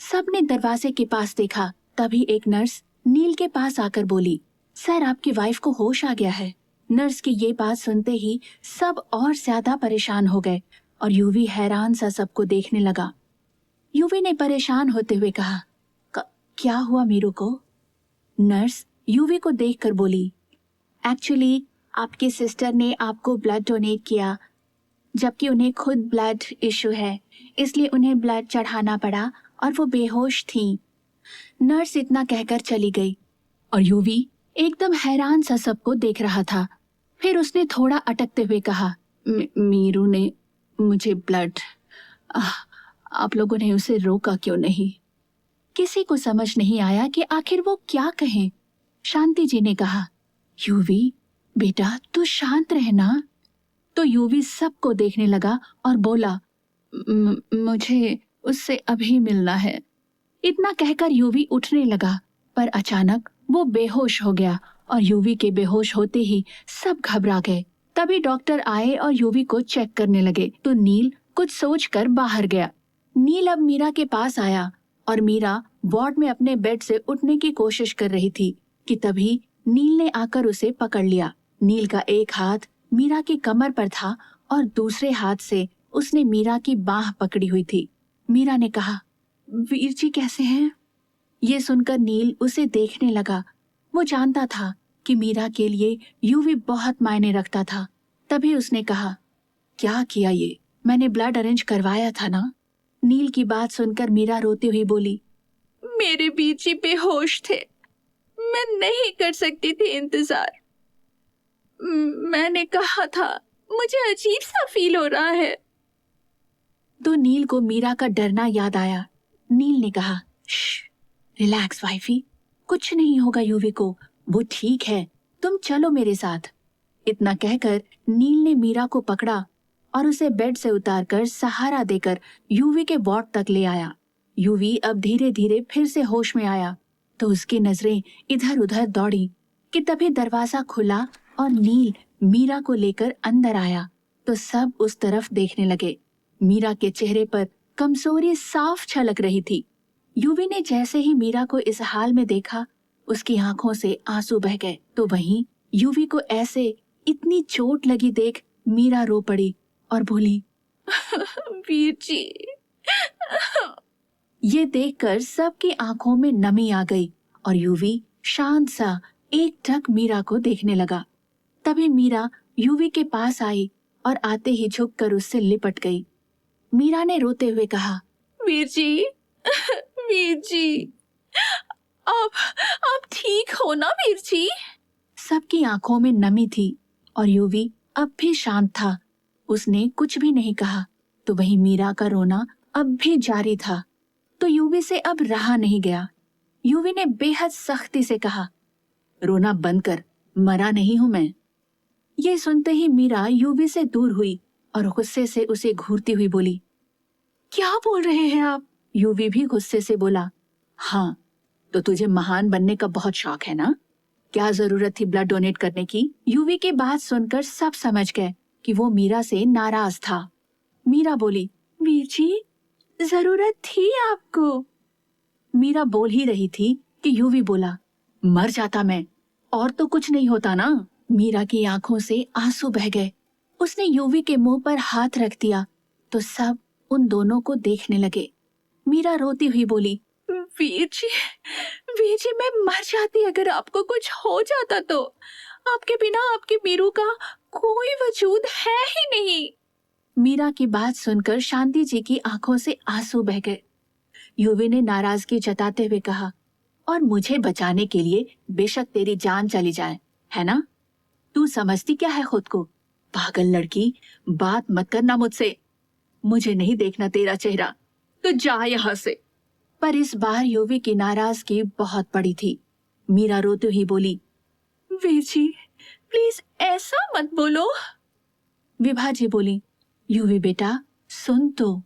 सबने दरवाजे के पास देखा। तभी एक नर्स नील के पास आकर बोली, सर आपकी वाइफ को होश आ गया है। नर्स की ये बात सुनते ही सब और ज्यादा परेशान हो गए और यूवी हैरान सा सबको देखने लगा। यूवी ने परेशान होते हुए कहा, क्या हुआ मीरू को? नर्स यूवी को देखकर बोली, एक्चुअली आपकी सिस्टर ने आपको ब्लड डोनेट किया, जबकि उन्हें खुद ब्लड इशू है, इसलिए उन्हें ब्लड चढ़ाना पड़ा और वो बेहोश थीं। नर्स इतना कहकर चली गई और यूवी एकदम हैरान सा सबको देख रहा था। फिर उसने थोड़ा अटकते हुए कहा, मीरू ने मुझे ब्लड, आप लोगों ने उसे रोका क्यों नहीं? किसी को समझ नहीं आया कि आखिर वो क्या कहें। शांति जी ने कहा, यूवी बेटा तू शांत रहना। तो यूवी सबको देखने लगा और बोला, मुझे उससे अभी मिलना है। इतना कहकर यूवी उठने लगा, पर अचानक वो बेहोश हो गया और यूवी के बेहोश होते ही सब घबरा गए। तभी डॉक्टर आए और यूवी को चेक करने लगे तो नील कुछ सोचकर बाहर गया। नील अब मीरा के पास आया और मीरा वार्ड में अपने बेड से उठने की कोशिश कर रही थी कि तभी नील ने आकर उसे पकड़ लिया। नील का एक हाथ मीरा की कमर पर था और दूसरे हाथ से उसने मीरा की बाह पकड़ी हुई थी। मीरा ने कहा, वीर जी कैसे हैं? ये सुनकर नील उसे देखने लगा। वो जानता था कि मीरा के लिए यूवी बहुत मायने रखता था। तभी उसने कहा, क्या किया ये? मैंने ब्लड अरेंज करवाया था ना? नील की बात सुनकर मीरा रोती हुई बोली, मेरे वीर जी बेहोश थे, मैं नहीं कर सकती थी इंतजार। मैंने कहा था मुझे अजीब सा फील हो रहा है। तो नील को मीरा का डरना याद आया। नील ने कहा, रिलैक्स वाइफी, कुछ नहीं होगा यूवी को, वो ठीक है, तुम चलो मेरे साथ। इतना कहकर नील ने मीरा को पकड़ा और उसे बेड से उतारकर सहारा देकर यूवी के वार्ड तक ले आया। यूवी अब धीरे धीरे फिर से होश में आया तो उसकी नजरें इधर उधर दौड़ी कि तभी दरवाजा खुला और नील मीरा को लेकर अंदर आया तो सब उस तरफ देखने लगे। मीरा के चेहरे पर कमजोरी साफ झलक रही थी। यूवी ने जैसे ही मीरा को इस हाल में देखा, उसकी आंखों से आंसू बह गए। तो वहीं यूवी को ऐसे इतनी चोट लगी देख मीरा रो पड़ी और बोली, वीर जी। ये देखकर सबकी आंखों में नमी आ गई और यूवी शांत सा एकटक मीरा को देखने लगा। तभी मीरा यूवी के पास आई और आते ही झुककर उससे लिपट गई। मीरा ने रोते हुए कहा, वीर जी, वीर जी, आप ठीक हो ना वीर जी? सबकी आंखों में नमी थी और यूवी अब भी शांत था। उसने कुछ भी नहीं कहा। तो वहीं मीरा का रोना अब भी जारी था। तो यूवी से अब रहा नहीं गया। यूवी ने बेहद सख्ती से कहा, रोना बंद कर, मरा नहीं हूं मैं। ये सुनते ही मीरा यूवी से दूर हुई और गुस्से से उसे घूरती हुई बोली, क्या बोल रहे हैं आप? यूवी भी गुस्से से बोला, हाँ तो तुझे महान बनने का बहुत शौक है ना? क्या जरूरत थी ब्लड डोनेट करने की? यूवी की बात सुनकर सब समझ गए कि वो मीरा से नाराज था। मीरा बोली, वीर जी, जरूरत थी आपको। मीरा बोल ही रही थी कि यूवी बोला, मर जाता मैं, और तो कुछ नहीं होता ना। मीरा की आंखों से आंसू बह गए। उसने यूवी के मुंह पर हाथ रख दिया तो सब उन दोनों को देखने लगे। मीरा रोती हुई बोली, वीर जी मैं मर जाती अगर आपको कुछ हो जाता तो। आपके बिना आपके मीरू का कोई वजूद है ही नहीं। मीरा की बात सुनकर शांति जी की आंखों से आंसू बह गए। यूवी ने नाराजगी जताते हुए कहा, और मुझे बचाने के लिए बेशक तेरी जान चली जाए, है ना? तू समझती क्या है खुद को? पागल लड़की, बात मत करना मुझसे। मुझे नहीं देखना तेरा चेहरा, तो जा यहाँ से। पर इस बार यूवी की नाराजगी बहुत बड़ी थी। मीरा रोते हुई बोली, वीर जी प्लीज ऐसा मत बोलो। विभा जी बोली, यूवी बेटा सुन तो।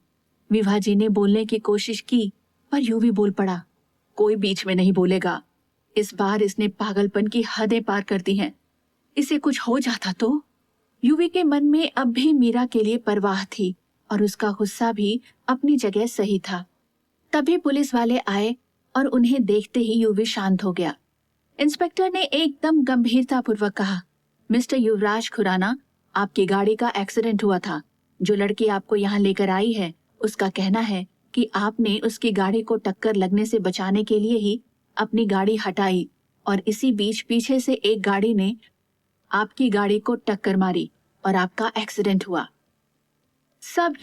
विभा जी ने बोलने की कोशिश की पर यूवी बोल पड़ा, कोई बीच में नहीं बोलेगा। इस बार इसने पागलपन की हदें पार कर दी हैं। इसे कुछ हो जाता तो? यूवी के मन में अब भी मीरा के लिए परवाह थी और उसका गुस्सा भी अपनी जगह सही था। तभी पुलिस वाले आए और उन्हें देखते ही यूवी शांत हो गया। इंस्पेक्टर ने एकदम गंभीरतापूर्वक कहा, मिस्टर युवराज खुराना, आपकी गाड़ी का एक्सीडेंट हुआ था। जो लड़की आपको यहाँ लेकर आई है उसका कहना है कि आपने उसकी गाड़ी को टक्कर लगने से बचाने के लिए ही अपनी गाड़ी हटाई और इसी बीच पीछे से एक गाड़ी ने आपकी गाड़ी को टक्कर मारी और आपका एक्सीडेंट हुआ।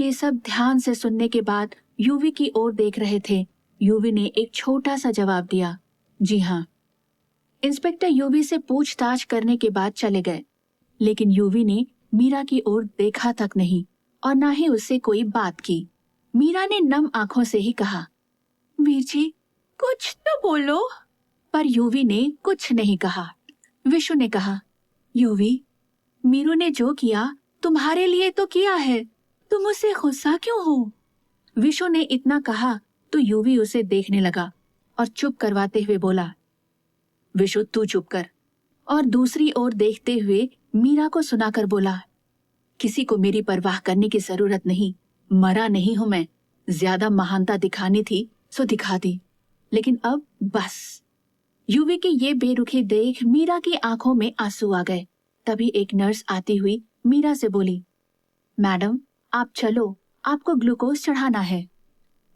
ये सब ध्यान से सुनने के बाद यूवी की ओर देख रहे थे। यूवी ने एक छोटा सा जवाब दिया, जी हाँ। इंस्पेक्टर यूवी से पूछताछ करने के बाद चले गए, लेकिन यूवी ने मीरा की ओर देखा तक नहीं और ना ही उससे कोई बात की। मीरा ने नम आंखों से ही कहा, वीर जी कुछ तो बोलो। पर यूवी ने कुछ नहीं कहा। विशु ने कहा, यूवी, मीरू ने जो किया तुम्हारे लिए तो किया है, तुम उससे गुस्सा क्यों हो? विशु ने इतना कहा तो यूवी उसे देखने लगा और चुप करवाते हुए बोला, विशु तू चुप कर। और दूसरी ओर देखते हुए मीरा को सुनाकर बोला, किसी को मेरी परवाह करने की जरूरत नहीं, मरा नहीं हूं मैं। ज्यादा महानता दिखानी थी सो दिखा दी, लेकिन अब बस। यूवी की ये बेरुखी देख मीरा की आंखों में आंसू आ गए। तभी एक नर्स आती हुई मीरा से बोली, मैडम आप चलो, आपको ग्लूकोज चढ़ाना है।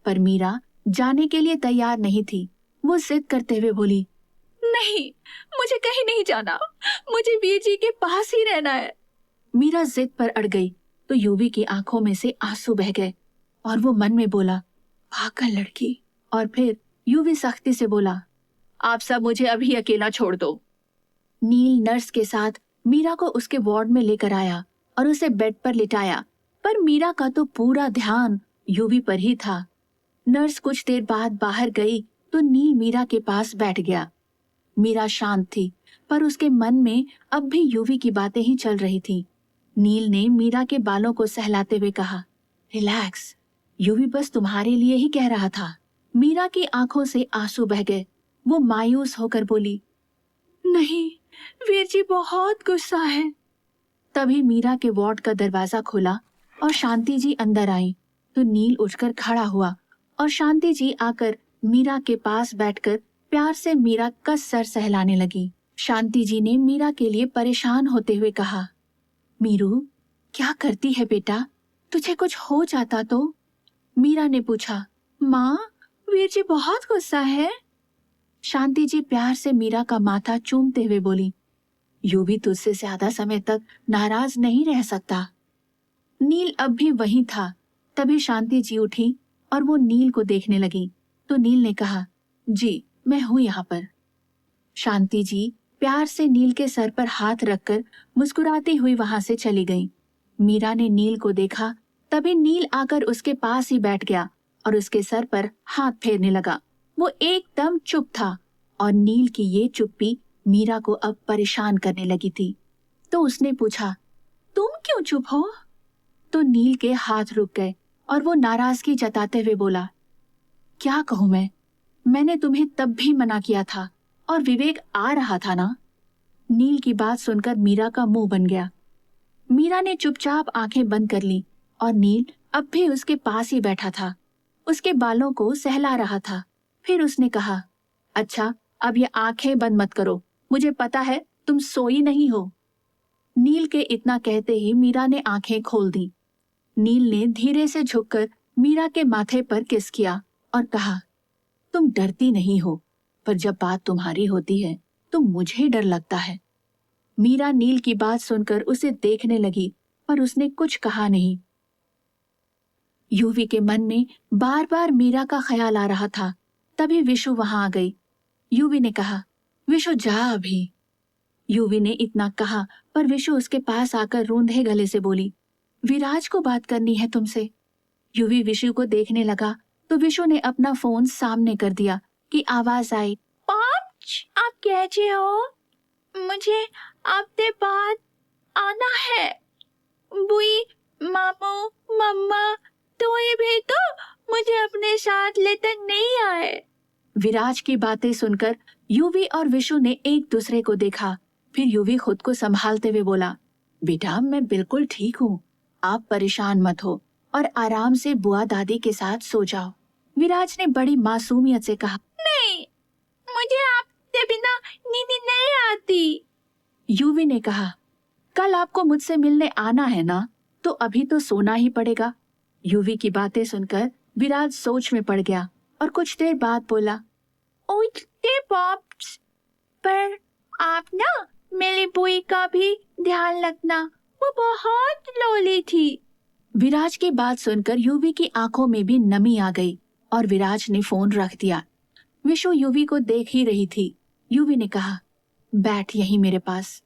पर मीरा जाने के लिए तैयार नहीं थी। वो जिद करते हुए बोली, नहीं, मुझे कहीं नहीं जाना, मुझे वीर जी के पास ही रहना है। मीरा जिद पर अड़ गई तो यूवी की आंखों में से आंसू बह गए और वो मन में बोला, पागल लड़की। और फिर यूवी सख्ती से बोला, आप सब मुझे अभी अकेला छोड़ दो। नील नर्स के साथ मीरा को उसके वार्ड में लेकर आया और उसे बेड पर लिटाया, पर मीरा का तो पूरा ध्यान यूवी पर ही था। नर्स कुछ देर बाद बाहर गई तो नील मीरा के पास बैठ गया। मीरा शांत थी, पर उसके मन में अब भी यूवी की बातें ही चल रही थी। नील ने मीरा के बालों को सहलाते हुए कहा, रिलैक्स, यूवी बस तुम्हारे लिए ही कह रहा था। मीरा की आंखों से आंसू बह गए। वो मायूस होकर बोली, नहीं, वीर जी बहुत गुस्सा है। तभी मीरा के वार्ड का दरवाजा खुला और शांति जी अंदर आई तो नील उठकर खड़ा हुआ और शांति जी आकर मीरा के पास बैठकर प्यार से मीरा का सर सहलाने लगी। शांति जी ने मीरा के लिए परेशान होते हुए कहा, मीरू क्या करती है बेटा, तुझे कुछ हो जाता तो? मीरा ने पूछा, माँ वीर जी बहुत गुस्सा है। शांति जी प्यार से मीरा का माथा चूमते हुए बोली, यूवी तुझसे ज्यादा समय तक नाराज नहीं रह सकता। नील अब भी वहीं था। तभी शांति जी उठी और वो नील को देखने लगी तो नील ने कहा, जी मैं हूं यहाँ पर। शांति जी प्यार से नील के सर पर हाथ रखकर मुस्कुराती हुई वहां से चली गई। मीरा ने नील को देखा, तभी नील आकर उसके पास ही बैठ गया और उसके सर पर हाथ फेरने लगा। वो एकदम चुप था और नील की ये चुप्पी मीरा को अब परेशान करने लगी थी। तो उसने पूछा, तुम क्यों चुप हो? तो नील के हाथ रुक गए और वो नाराजगी जताते हुए बोला, क्या कहूं मैंने तुम्हें तब भी मना किया था और विवेक आ रहा था ना। नील की बात सुनकर मीरा का मुंह बन गया। मीरा ने चुपचाप आंखें बंद कर ली और नील अब भी उसके पास ही बैठा था, उसके बालों को सहला रहा था। फिर उसने कहा, अच्छा अब ये आंखें बंद मत करो, मुझे पता है तुम सोई नहीं हो। नील के इतना कहते ही मीरा ने आंखें खोल दी। नील ने धीरे से झुककर मीरा के माथे पर किस किया और कहा, तुम डरती नहीं हो, पर जब बात तुम्हारी होती है तो मुझे डर लगता है। मीरा नील की बात सुनकर उसे देखने लगी, पर उसने कुछ कहा नहीं। यूवी के मन में बार बार मीरा का ख्याल आ रहा था। तभी विशु वहां आ गई। यूवी ने कहा, विशु जा अभी। यूवी ने इतना कहा, पर विशु उसके पास आकर रूंधे गले से बोली, विराज को बात करनी है तुमसे। यूवी विशु को देखने लगा तो विशु ने अपना फोन सामने कर दिया कि आवाज आई, पांच, आप कैसे हो? मुझे आपसे बात आना है। बुई, मामू, मम्मा तो ये भी तो मुझे अपने साथ लेकर नहीं आए। विराज की बातें सुनकर यूवी और विशु ने एक दूसरे को देखा। फिर यूवी खुद को संभालते हुए बोला, बेटा मैं बिल्कुल ठीक हूँ, आप परेशान मत हो और आराम से बुआ दादी के साथ सो जाओ। विराज ने बड़ी मासूमियत से कहा, नहीं, मुझे आपके बिना नींद नहीं आती। यूवी ने कहा, कल आपको मुझसे मिलने आना है ना, तो अभी तो सोना ही पड़ेगा। यूवी की बातें सुनकर विराज सोच में पड़ गया और कुछ देर बाद बोला, ओके पॉप्स, पर आप ना मेरी बुई का भी ध्यान रखना, वो बहुत लोली थी। विराज की बात सुनकर यूवी की आंखों में भी नमी आ गई और विराज ने फोन रख दिया। विशु यूवी को देख ही रही थी। यूवी ने कहा, बैठ यहीं मेरे पास।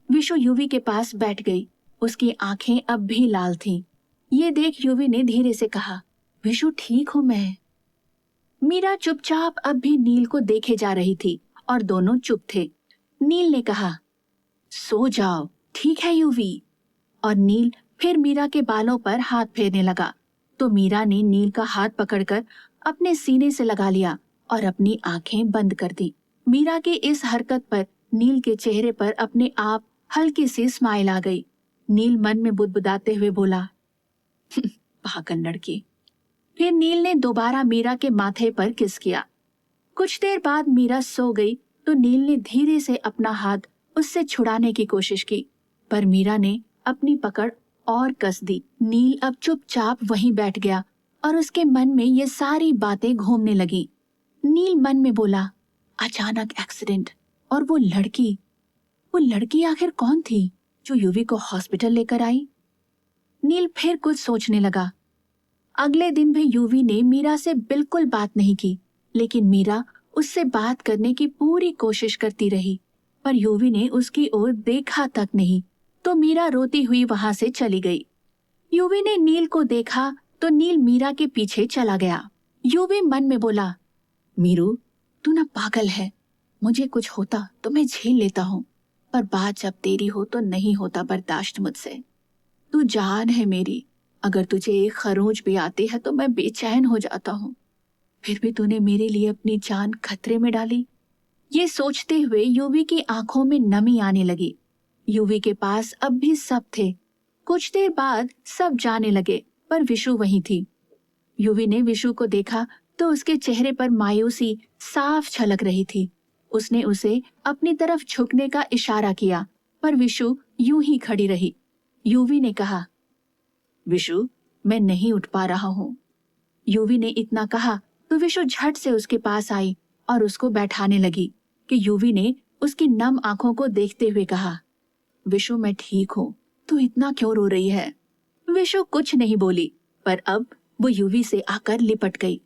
विशु यूवी के पास बैठ गई। उसकी आंखें अब भी लाल थीं। ये देख यूवी ने धीरे से कहा, विशु ठीक हूं मैं। मीरा चुपचाप अब भी नील को देखे जा रही थी और दोनों चुप थे। नील ने कहा, सो जाओ, ठीक है यूवी। और नील फिर मीरा के बालों पर हाथ फेरने लगा तो मीरा ने नील का हाथ पकड़कर अपने सीने से लगा लिया और अपनी आंखें बंद कर दी। मीरा की इस हरकत पर नील के चेहरे पर अपने आप हल्की सी स्माइल आ गई। नील मन में बुदबुदाते हुए बोला, पागल लड़की। फिर नील ने दोबारा मीरा के माथे पर किस किया। कुछ देर बाद मीरा सो गई तो नील ने धीरे से अपना हाथ उससे छुड़ाने की कोशिश की, पर मीरा ने अपनी पकड़ और कस दी। नील अब चुपचाप वहीं बैठ गया और उसके मन में ये सारी बातें घूमने लगी। नील मन में बोला, अचानक एक्सीडेंट, और वो लड़की आखिर कौन थी जो यूवी को हॉस्पिटल लेकर आई? नील फिर कुछ सोचने लगा। अगले दिन भी यूवी ने मीरा से बिल्कुल बात नहीं की, लेकिन मीरा उससे बात करने की पूरी कोशिश करती रही, पर यूवी ने उसकी ओर देखा तक नहीं। तो मीरा रोती हुई वहां से चली गई। यूवी ने नील को देखा तो नील मीरा के पीछे चला गया। यूवी मन में बोला, मीरू, तू ना पागल है। मुझे कुछ होता तो मैं झेल लेता हूँ, पर बात जब तेरी हो तो नहीं होता बर्दाश्त मुझसे। तू जान है मेरी, अगर तुझे एक खरोंच भी आती है तो मैं बेचैन हो जाता हूँ। फिर भी तूने मेरे लिए अपनी जान खतरे में डाली। ये सोचते हुए यूवी की आंखों में नमी आने लगी। यूवी के पास अब भी सब थे। कुछ देर बाद सब जाने लगे, पर विशु वहीं थी। यूवी ने विशु को देखा तो उसके चेहरे पर मायूसी साफ झलक रही थी। उसने उसे अपनी तरफ झुकने का इशारा किया, पर विशु यूं ही खड़ी रही। यूवी ने कहा, विशु, मैं नहीं उठ पा रहा हूँ। यूवी ने इतना कहा तो विशु झट से उसके पास आई और उसको बैठाने लगी कि यूवी ने उसकी नम आंखों को देखते हुए कहा, विशु, मैं ठीक हूँ, तू इतना क्यों रो रही है? विशु कुछ नहीं बोली, पर अब वो यूवी से आकर लिपट गई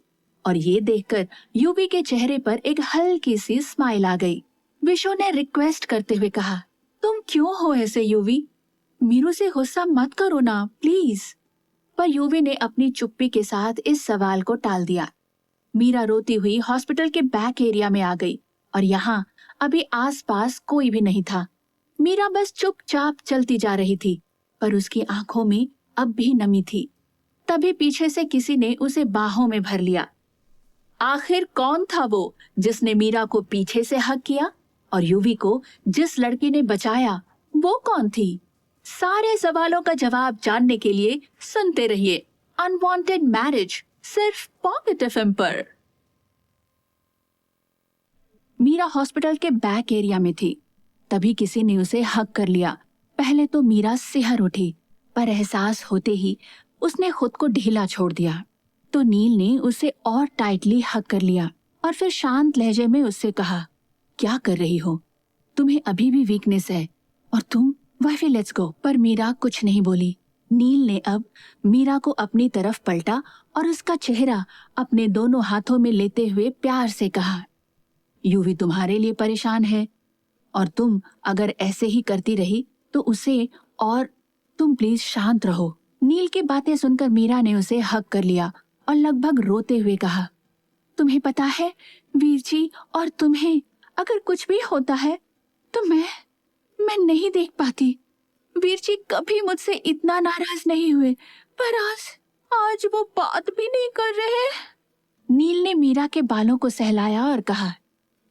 और ये देखकर यूवी के चेहरे पर एक हल्की सी स्माइल आ गई। विशु ने रिक्वेस्ट करते हुए कहा, तुम क्यों हो ऐसे यूवी? मीरू से गुस्सा मत करो ना, प्लीज। पर यूवी ने अपनी चुप्पी के साथ इस सवाल को टाल दिया। मीरा रोती हुई हॉस्पिटल के बैक एरिया में आ गई और यहाँ अभी आसपास कोई भी नहीं था। मीरा बस चुपचाप चलती जा रही थी, पर उसकी आंखों में अब भी नमी थी। तभी पीछे से किसी ने उसे बाहों में भर लिया। आखिर कौन था वो जिसने मीरा को पीछे से हक किया, और यूवी को जिस लड़की ने बचाया वो कौन थी? सारे सवालों का जवाब जानने के लिए सुनते रहिए अनवांटेड मैरिज, सिर्फ पॉकेट एफएम पर। मीरा हॉस्पिटल के बैक एरिया में थी। तभी किसी ने उसे हक कर लिया। पहले तो मीरा सिहर उठी, पर एहसास होते ही उसने खुद को ढीला छोड़ दिया। तो नील ने उसे और टाइटली हक कर लिया और फिर शांत लहजे में उससे कहा, क्या कर रही हो? तुम्हें अभी भी वीकनेस है और तुम वाइफी, लेट्स गो। पर मीरा कुछ नहीं बोली। नील ने अब मीरा को अपनी तरफ पलटा और उसका चेहरा अपने दोनों हाथों में लेते हुए प्यार से कहा, यूवी तुम्हारे लिए परेशान है और तुम अगर ऐसे ही करती रही तो उसे, और तुम प्लीज शांत रहो। नील की बातें सुनकर मीरा ने उसे हक कर लिया और लगभग रोते हुए कहा, तुम्हें पता है वीर जी, और तुम्हें अगर कुछ भी होता है तो मैं नहीं देख पाती। वीर जी कभी मुझसे इतना नाराज नहीं हुए, पर आज वो बात भी नहीं कर रहे। नील ने मीरा के बालों को सहलाया और कहा,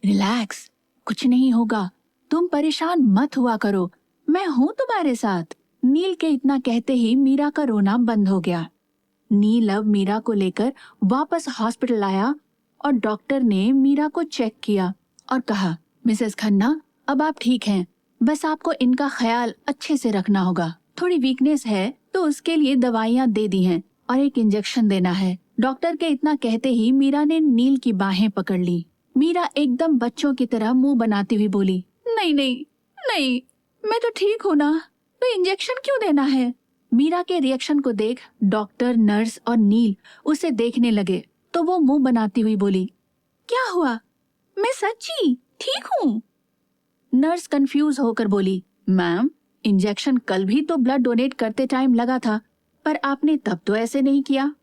रिलैक्स, कुछ नहीं होगा, तुम परेशान मत हुआ करो, मैं हूं तुम्हारे साथ। नील के इतना कहते ही मीरा का रोना बंद हो गया। नील अब मीरा को लेकर वापस हॉस्पिटल आया और डॉक्टर ने मीरा को चेक किया और कहा, मिसेस खन्ना, अब आप ठीक हैं, बस आपको इनका ख्याल अच्छे से रखना होगा। थोड़ी वीकनेस है तो उसके लिए दवाइयाँ दे दी हैं और एक इंजेक्शन देना है। डॉक्टर के इतना कहते ही मीरा ने नील की बाहें पकड़ ली। मीरा एकदम बच्चों की तरह मुंह बनाती हुई बोली, नहीं नहीं नहीं, मैं तो ठीक हूँ ना, तो इंजेक्शन क्यों देना है? मीरा के रिएक्शन को देख डॉक्टर, नर्स और नील उसे देखने लगे तो वो मुंह बनाती हुई बोली, क्या हुआ? मैं सच्ची ठीक हूँ। नर्स कंफ्यूज होकर बोली, मैम, इंजेक्शन कल भी तो ब्लड डोनेट करते टाइम लगा था, पर आपने तब तो ऐसे नहीं किया।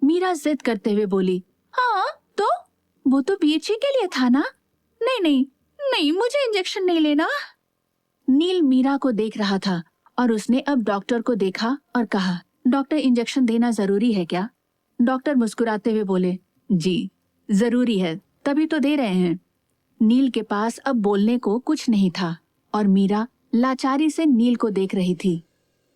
मीरा जिद करते हुए बोली, हाँ तो वो तो बीएचसी के लिए था ना। नहीं नहीं नहीं, मुझे इंजेक्शन नहीं लेना। नील मीरा को देख रहा था और उसने अब डॉक्टर को देखा और कहा, डॉक्टर, इंजेक्शन देना जरूरी है क्या? डॉक्टर मुस्कुराते हुए बोले, जी जरूरी है, तभी तो दे रहे हैं। नील के पास अब बोलने को कुछ नहीं था और मीरा लाचारी से नील को देख रही थी।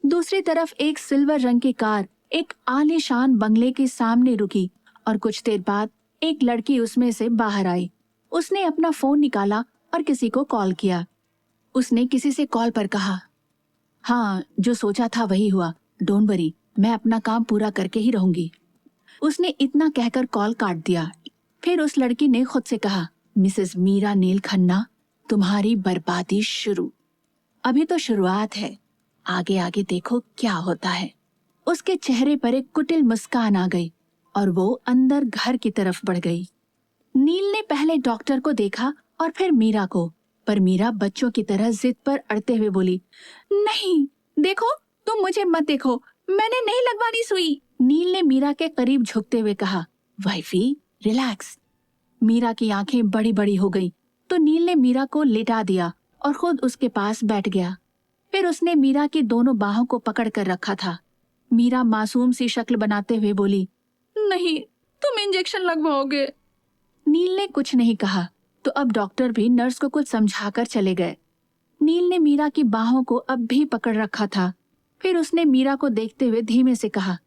दूसरी तरफ एक सिल्वर रंग की कार एक आलीशान बंगले के सामने रुकी और कुछ देर बाद एक लड़की उसमें से बाहर आई। उसने अपना फोन निकाला और किसी को कॉल किया। उसने किसी से कॉल पर कहा, हाँ, जो सोचा था वही हुआ, डोंट वरी, मैं अपना काम पूरा करके ही रहूंगी। उसने इतना कहकर कॉल काट दिया। फिर उस लड़की ने खुद से कहा, मिसेस मीरा नील खन्ना, तुम्हारी बर्बादी शुरू, अभी तो शुरुआत है, आगे आगे देखो क्या होता है। उसके चेहरे पर एक कुटिल मुस्कान आ गई और वो अंदर घर की तरफ बढ़ गई। नील ने पहले डॉक्टर को देखा और फिर मीरा को, पर मीरा बच्चों की तरह जिद पर अड़ते हुए बोली, नहीं, देखो, तुम मुझे मत देखो, मैंने नहीं लगवानी सुई। नील ने मीरा के करीब झुकते हुए कहा, वाइफी रिलैक्स। मीरा की आंखें बड़ी बड़ी हो गई तो नील ने मीरा को लिटा दिया और खुद उसके पास बैठ गया। फिर उसने मीरा की दोनों बाहों को पकड़ कर रखा था। मीरा मासूम सी शक्ल बनाते हुए बोली, नहीं, तुम इंजेक्शन लगवाओगे। नील ने कुछ नहीं कहा तो अब डॉक्टर भी नर्स को कुछ समझाकर चले गए। नील ने मीरा की बाहों को अब भी पकड़ रखा था। फिर उसने मीरा को देखते हुए धीमे से कहा,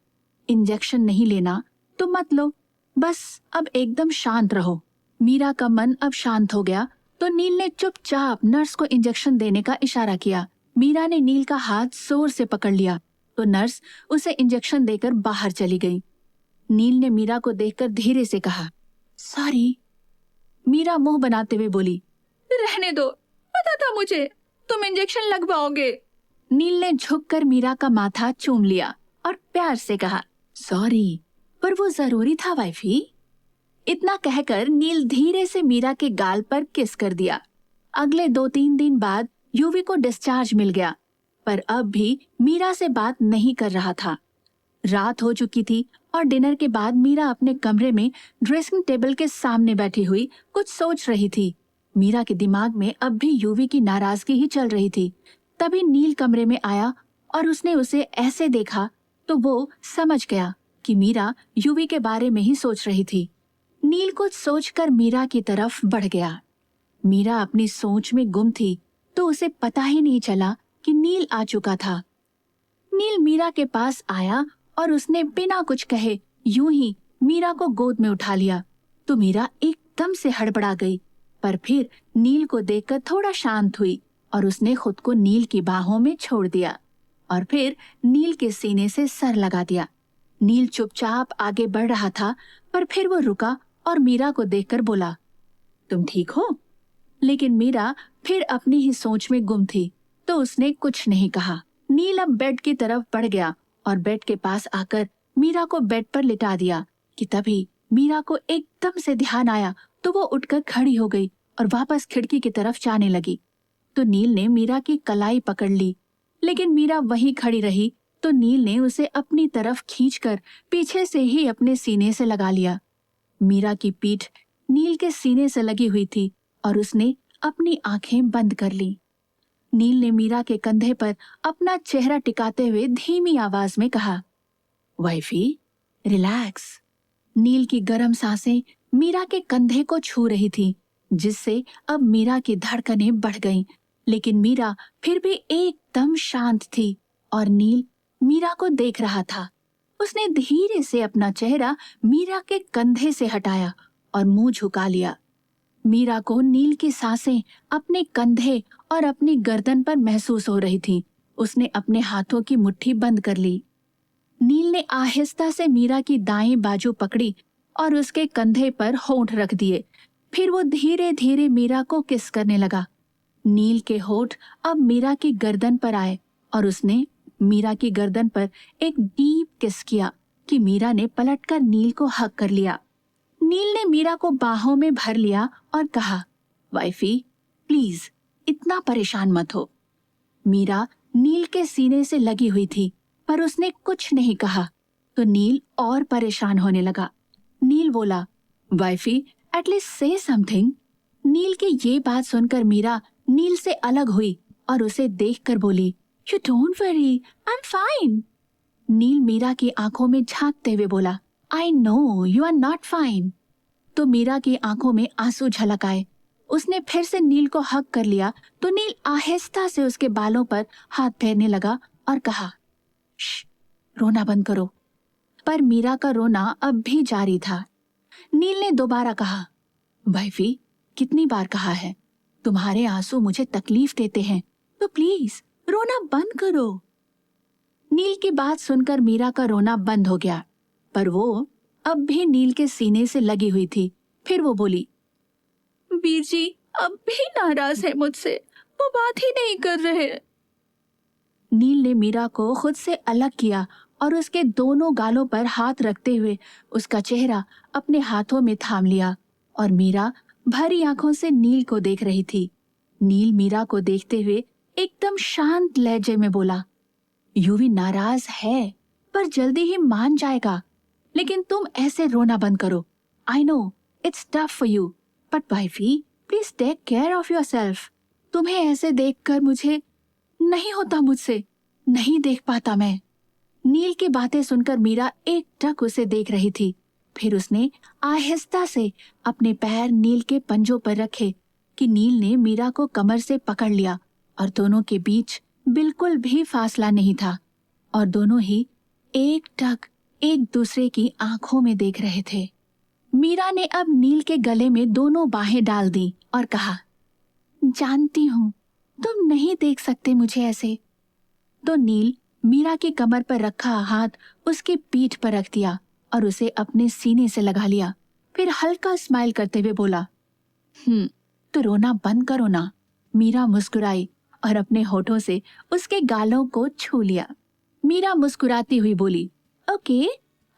इंजेक्शन नहीं लेना तो मत लो, बस अब एकदम शांत रहो। मीरा का मन अब शांत हो गया तो नील ने चुपचाप नर्स को इंजेक्शन देने का इशारा किया। मीरा ने नील का हाथ जोर से पकड़ लिया तो नर्स उसे इंजेक्शन देकर बाहर चली गई। नील ने मीरा को देखकर धीरे से कहा, सॉरी। मीरा मुंह बनाते हुए बोली, रहने दो, पता था मुझे तुम इंजेक्शन लगवाओगे। नील ने झुककर मीरा का माथा चूम लिया और प्यार से कहा, सॉरी, पर वो जरूरी था वाइफी। इतना कहकर नील धीरे से मीरा के गाल पर किस कर दिया। अगले 2-3 दिन बाद यूवी को डिस्चार्ज मिल गया, पर अब भी मीरा से बात नहीं कर रहा था। रात हो चुकी थी और डिनर के बाद मीरा अपने कमरे में ड्रेसिंग टेबल के सामने बैठी हुई कुछ सोच रही थी। मीरा के दिमाग में अब भी यूवी की नाराजगी ही चल रही थी। तभी नील कमरे में आया और उसने उसे ऐसे देखा तो वो समझ गया कि मीरा यूवी के बारे में ही सोच रही थी। नील कुछ सोचकर मीरा की तरफ बढ़ गया। मीरा अपनी सोच में गुम थी तो उसे पता ही नहीं चला कि नील आ चुका था। नील मीरा के पास आया और उसने बिना कुछ कहे यूं ही मीरा को गोद में उठा लिया तो मीरा एकदम से हड़बड़ा गई, पर फिर नील को देखकर थोड़ा शांत हुई और उसने खुद को नील की बाहों में छोड़ दिया और फिर नील के सीने से सर लगा दिया। नील चुपचाप आगे बढ़ रहा था, पर फिर वो रुका और मीरा को देखकर बोला, तुम ठीक हो? लेकिन मीरा फिर अपनी ही सोच में गुम थी तो उसने कुछ नहीं कहा। नील अब बेड की तरफ बढ़ गया और बेड के पास आकर मीरा को बेड पर लिटा दिया कि तभी मीरा को एकदम से ध्यान आया तो वो उठकर खड़ी हो गई और वापस खिड़की की तरफ जाने लगी। तो नील ने मीरा की कलाई पकड़ ली, लेकिन मीरा वहीं खड़ी रही तो नील ने उसे अपनी तरफ खींचकर पीछे से ही अपने सीने से लगा लिया। मीरा की पीठ नील के सीने से लगी हुई थी और उसने अपनी आंखें बंद कर ली। नील ने मीरा के कंधे पर अपना चेहरा टिकाते हुए धीमी आवाज में कहा, वाइफी रिलैक्स। नील की गर्म सांसें मीरा के कंधे को छू रही थी, जिससे अब मीरा की धड़कनें बढ़ गईं, लेकिन मीरा फिर भी एकदम शांत थी और नील मीरा को देख रहा था। उसने धीरे से अपना चेहरा मीरा के कंधे से हटाया और मुंह झुका लिया। मीरा को नील की सांसें अपने कंधे और अपनी गर्दन पर महसूस हो रही थी। उसने अपने हाथों की मुट्ठी बंद कर ली। नील ने आहिस्ता से मीरा की दाएं बाजू पकड़ी और उसके कंधे पर होंठ रख दिए। फिर वो धीरे धीरे मीरा को किस करने लगा। नील के होंठ अब मीरा की गर्दन पर आए और उसने मीरा की गर्दन पर एक डीप किस किया कि मीरा ने पलटकर नील को हग कर लिया। नील ने मीरा को बाहों में भर लिया और कहा, वाइफी प्लीज इतना परेशान मत हो। मीरा नील के सीने से लगी हुई थी पर उसने कुछ नहीं कहा तो नील और परेशान होने लगा। नील बोला, वाइफी एटलीस्ट से समथिंग। नील की ये बात सुनकर मीरा नील से अलग हुई और उसे देखकर बोली, you don't worry, I am fine. Neel Meera की आंखों में झांकते हुए बोला, I know you are not fine. तो मीरा की आंखों में आंसू झलक आए। उसने फिर से नील को हग कर लिया तो नील आहिस्ता से उसके बालों पर हाथ फेरने लगा और कहा, श्श, रोना बंद करो। पर मीरा का रोना अब भी जारी था। नील ने दोबारा कहा, भाईफी कितनी बार कहा है, तुम्हारे आंसू मुझे तकलीफ देते हैं, तो प्लीज रोना बंद करो। नील की बात सुनकर मीरा का रोना बंद हो गया, पर वो अब भी नील के सीने से लगी हुई थी। फिर वो बोली, वीर जी अब भी नाराज है मुझसे, वो बात ही नहीं कर रहे। नील ने मीरा को खुद से अलग किया और उसके दोनों गालों पर हाथ रखते हुए उसका चेहरा अपने हाथों में थाम लिया और मीरा भरी आंखों से नील को देख रही थी। नील मीरा को देखते हुए एकदम शांत लहजे में बोला, यूवी नाराज है पर जल्दी ही मान जाएगा, लेकिन तुम ऐसे रोना बंद करो। I know it's tough for you but wifey please take care of yourself. तुम्हें ऐसे देखकर मुझे नहीं होता, मुझसे नहीं देख पाता मैं। नील की बातें सुनकर मीरा एकटक उसे देख रही थी। फिर उसने आहिस्ता से अपने पैर नील के पंजों पर रखे कि नील ने मीरा को कमर से पकड़ लिया और दोनों के बीच बिल्कुल भी फासला नहीं था और दोनों ही एकटक एक दूसरे की आंखों में देख रहे थे। मीरा ने अब नील के गले में दोनों बाहें डाल दी और कहा, जानती हूँ तुम नहीं देख सकते मुझे ऐसे। तो नील मीरा की कमर पर रखा हाथ उसकी पीठ पर रख दिया और उसे अपने सीने से लगा लिया। फिर हल्का स्माइल करते हुए बोला, तो रोना बंद करो ना। मीरा मुस्कुराई और अपने होठों से उसके गालों को छू लिया। मीरा मुस्कुराती हुई बोली, ओके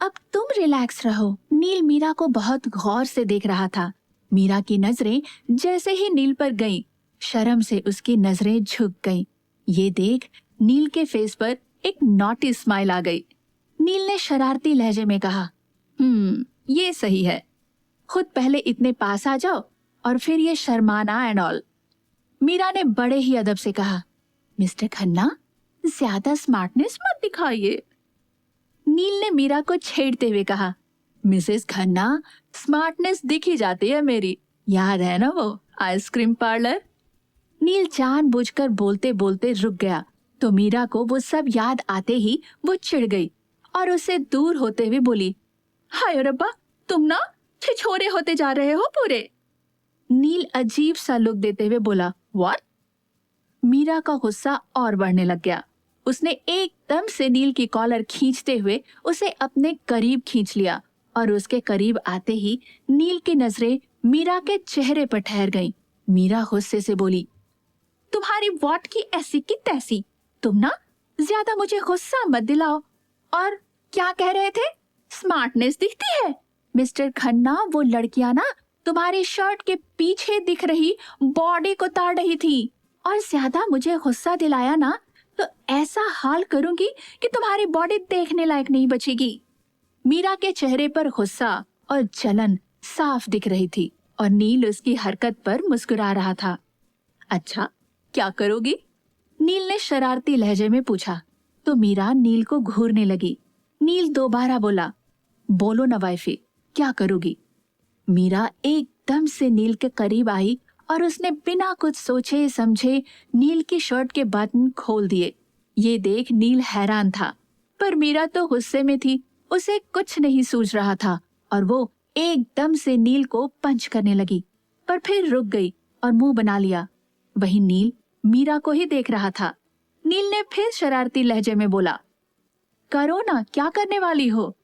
अब तुम रिलैक्स रहो। नील मीरा को बहुत गौर से देख रहा था। मीरा की नजरें जैसे ही नील पर गईं, शर्म से उसकी नजरें झुक गईं। ये देख नील के फेस पर एक नॉटी स्माइल आ गई। नील ने शरारती लहजे में कहा, ये सही है, खुद पहले इतने पास आ जाओ और फिर ये शर्माना एंड ऑल। मीरा ने बड़े ही अदब से कहा, मिस्टर खन्ना ज्यादा स्मार्टनेस मत दिखाइए। नील ने मीरा को छेड़ते हुए कहा, मिसेस खन्ना स्मार्टनेस दिख ही जाती है मेरी, याद है ना वो आइसक्रीम पार्लर। नील जानबूझकर बोलते बोलते रुक गया तो मीरा को वो सब याद आते ही वो चिढ़ गई और उससे दूर होते हुए बोली, हाय रब्बा तुम ना छिछोरे होते जा रहे हो पूरे। नील अजीब सा लुक देते हुए बोला, व्हाट? मीरा का गुस्सा और बढ़ने लग गया। उसने एकदम से नील की कॉलर खींचते हुए उसे अपने करीब खींच लिया और उसके करीब आते ही नील की नजरें मीरा के चेहरे पर ठहर गईं। मीरा गुस्से से बोली, तुम्हारी व्हाट की ऐसी की तैसी, तुम ना ज्यादा मुझे गुस्सा मत दिलाओ। और क्या कह रहे थे, स्मार्टनेस दिखती है? मिस्टर खन्ना वो लड़कियां ना तुम्हारी शर्ट के पीछे दिख रही बॉडी को ताड़ रही थी और ज्यादा मुझे गुस्सा दिलाया ना तो ऐसा हाल करूंगी कि तुम्हारी बॉडी देखने लायक नहीं बचेगी। मीरा के चेहरे पर गुस्सा और जलन साफ दिख रही थी और नील उसकी हरकत पर मुस्कुरा रहा था। अच्छा क्या करोगी? नील ने शरारती लहजे में पूछा तो मीरा नील को घूरने लगी। नील दोबारा बोला, बोलो ना वाइफी क्या करोगी? मीरा एकदम से नील के करीब आई और उसने बिना कुछ सोचे समझे नील की शर्ट के बटन खोल दिए। ये देख नील हैरान था पर मीरा तो गुस्से में थी उसे कुछ नहीं सूझ रहा था और वो एकदम से नील को पंच करने लगी, पर फिर रुक गई और मुंह बना लिया। वही नील मीरा को ही देख रहा था। नील ने फिर शरारती लहजे में बोला, करो ना, क्या करने वाली हो?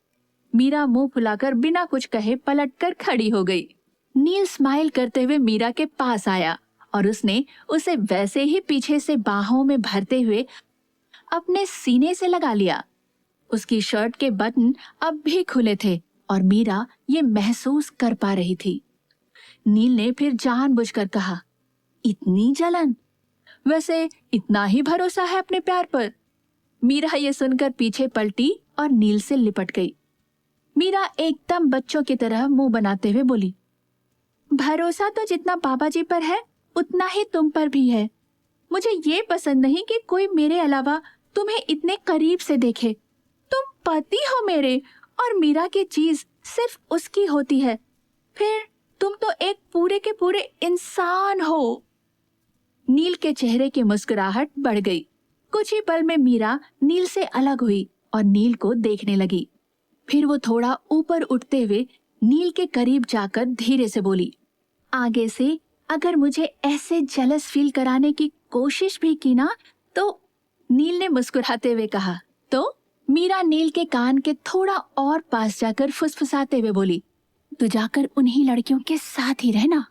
मीरा मुंह फुलाकर बिना कुछ कहे पलटकर खड़ी हो गई। नील स्माइल करते हुए मीरा के पास आया और उसने उसे वैसे ही पीछे से बाहों में भरते हुए अपने सीने से लगा लिया। उसकी शर्ट के बटन अब भी खुले थे और मीरा ये महसूस कर पा रही थी। नील ने फिर जानबूझकर कहा, इतनी जलन? वैसे इतना ही भरोसा है अपने प्यार पर? मीरा ये सुनकर पीछे पलटी और नील से लिपट गई। मीरा एकदम बच्चों की तरह मुंह बनाते हुए बोली, भरोसा तो जितना बाबा जी पर है उतना ही तुम पर भी है। मुझे ये पसंद नहीं कि कोई मेरे अलावा तुम्हें इतने करीब से देखे। तुम पति हो मेरे और मीरा की चीज सिर्फ उसकी होती है। फिर तुम तो एक पूरे के पूरे इंसान हो। नील के चेहरे की मुस्कुराहट बढ़ गई। कुछ ही पल में मीरा नील से अलग हुई और नील को देखने लगी। फिर वो थोड़ा ऊपर उठते हुए नील के करीब जाकर धीरे से बोली, आगे से अगर मुझे ऐसे जेलस फील कराने की कोशिश भी की ना तो। नील ने मुस्कुराते हुए कहा। तो मीरा नील के कान के थोड़ा और पास जाकर फुसफुसाते हुए बोली, तो जाकर उन्हीं लड़कियों के साथ ही रहना।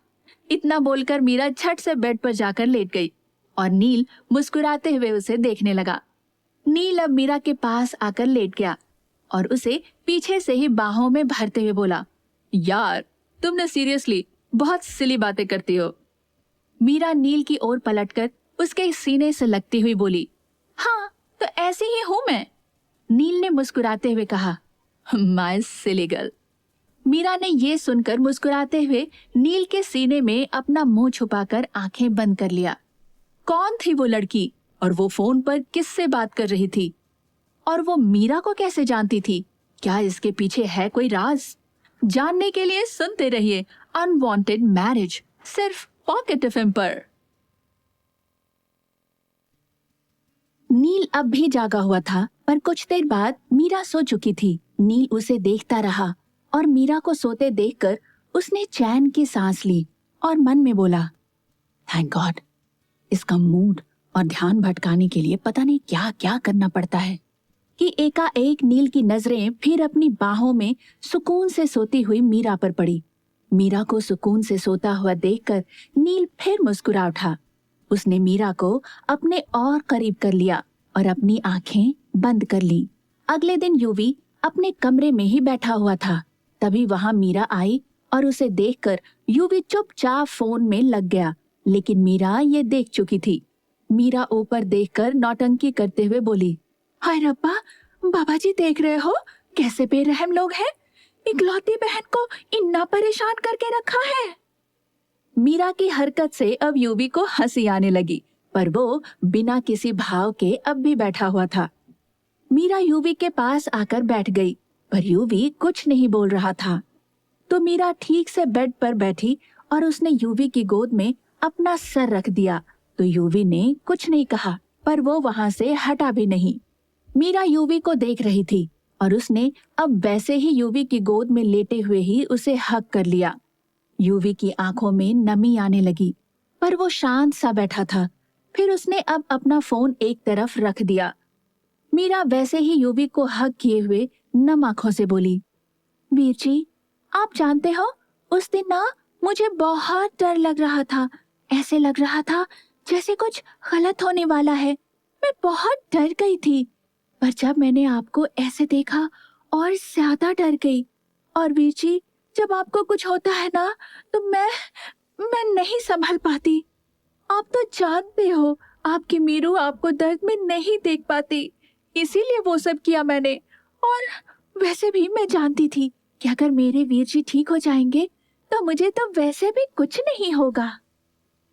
इतना बोलकर मीरा झट से बेड पर जाकर लेट गई और नील मुस्कुराते हुए उसे देखने लगा। नील अब मीरा के पास आकर लेट गया और उसे पीछे से ही बाहों में भरते हुए बोला, यार तुमने सीरियसली बहुत सिली बातें करती हो। मीरा नील की ओर पलटकर उसके सीने से लगती हुई बोली, हाँ तो ऐसी ही हूं मैं। नील ने मुस्कुराते हुए कहा, माय सिली गर्ल। मीरा ने ये सुनकर मुस्कुराते हुए नील के सीने में अपना मुंह छुपाकर आंखें बंद कर लिया। कौन थी वो लड़की और वो फोन पर किससे बात कर रही थी? और वो मीरा को कैसे जानती थी? क्या इसके पीछे है कोई राज? जानने के लिए सुनते रहिए अनवांटेड मैरिज, सिर्फ पॉकेट एफएम पर। नील अब भी जागा हुआ था, पर कुछ देर बाद मीरा सो चुकी थी। नील उसे देखता रहा और मीरा को सोते देखकर उसने चैन की सांस ली और मन में बोला, थैंक गॉड, इसका मूड और ध्यान भटकाने के लिए पता नहीं क्या क्या करना पड़ता है। कि एकाएक नील की नजरें फिर अपनी बाहों में सुकून से सोती हुई मीरा पर पड़ी। मीरा को सुकून से सोता हुआ देखकर नील फिर मुस्कुरा उठा। उसने मीरा को अपने और करीब कर लिया और अपनी आंखें बंद कर ली। अगले दिन यूवी अपने कमरे में ही बैठा हुआ था। तभी वहां मीरा आई और उसे देखकर यूवी चुपचाप फोन में लग गया, लेकिन मीरा ये देख चुकी थी। मीरा ऊपर देखकर नौटंकी करते हुए बोली, हाय रब्बा, बाबा जी देख रहे हो कैसे बेरहम लोग हैं। इकलौती बहन को इतना परेशान करके रखा है। मीरा की हरकत से अब यूवी को हंसी आने लगी, पर वो बिना किसी भाव के अब भी बैठा हुआ था। मीरा यूवी के पास आकर बैठ गई, पर यूवी कुछ नहीं बोल रहा था। तो मीरा ठीक से बेड पर बैठी और उसने यूवी की गोद में अपना सर रख दिया। तो यूवी ने कुछ नहीं कहा, पर वो वहां से हटा भी नहीं। मीरा यूवी को देख रही थी और उसने अब वैसे ही यूवी की गोद में लेटे हुए ही उसे हग कर लिया। यूवी की आंखों में नमी आने लगी, पर वो शांत सा बैठा था। फिर उसने अब अपना फोन एक तरफ रख दिया। मीरा वैसे ही यूवी को हग किए हुए नम आंखों से बोली, वीर जी, आप जानते हो उस दिन ना मुझे बहुत डर लग रहा था। ऐसे लग रहा था जैसे कुछ गलत होने वाला है। मैं बहुत डर गई थी, पर जब मैंने आपको ऐसे देखा और ज्यादा डर गई। और वीर जी, जब आपको कुछ होता है ना तो मैं नहीं संभल पाती। आप तो जानते हो आपकी मीरू आपको दर्द में नहीं देख पाती, इसीलिए वो सब किया मैंने। और वैसे भी मैं जानती थी कि अगर मेरे वीर जी ठीक हो जाएंगे तो मुझे तो वैसे भी कुछ नहीं होगा।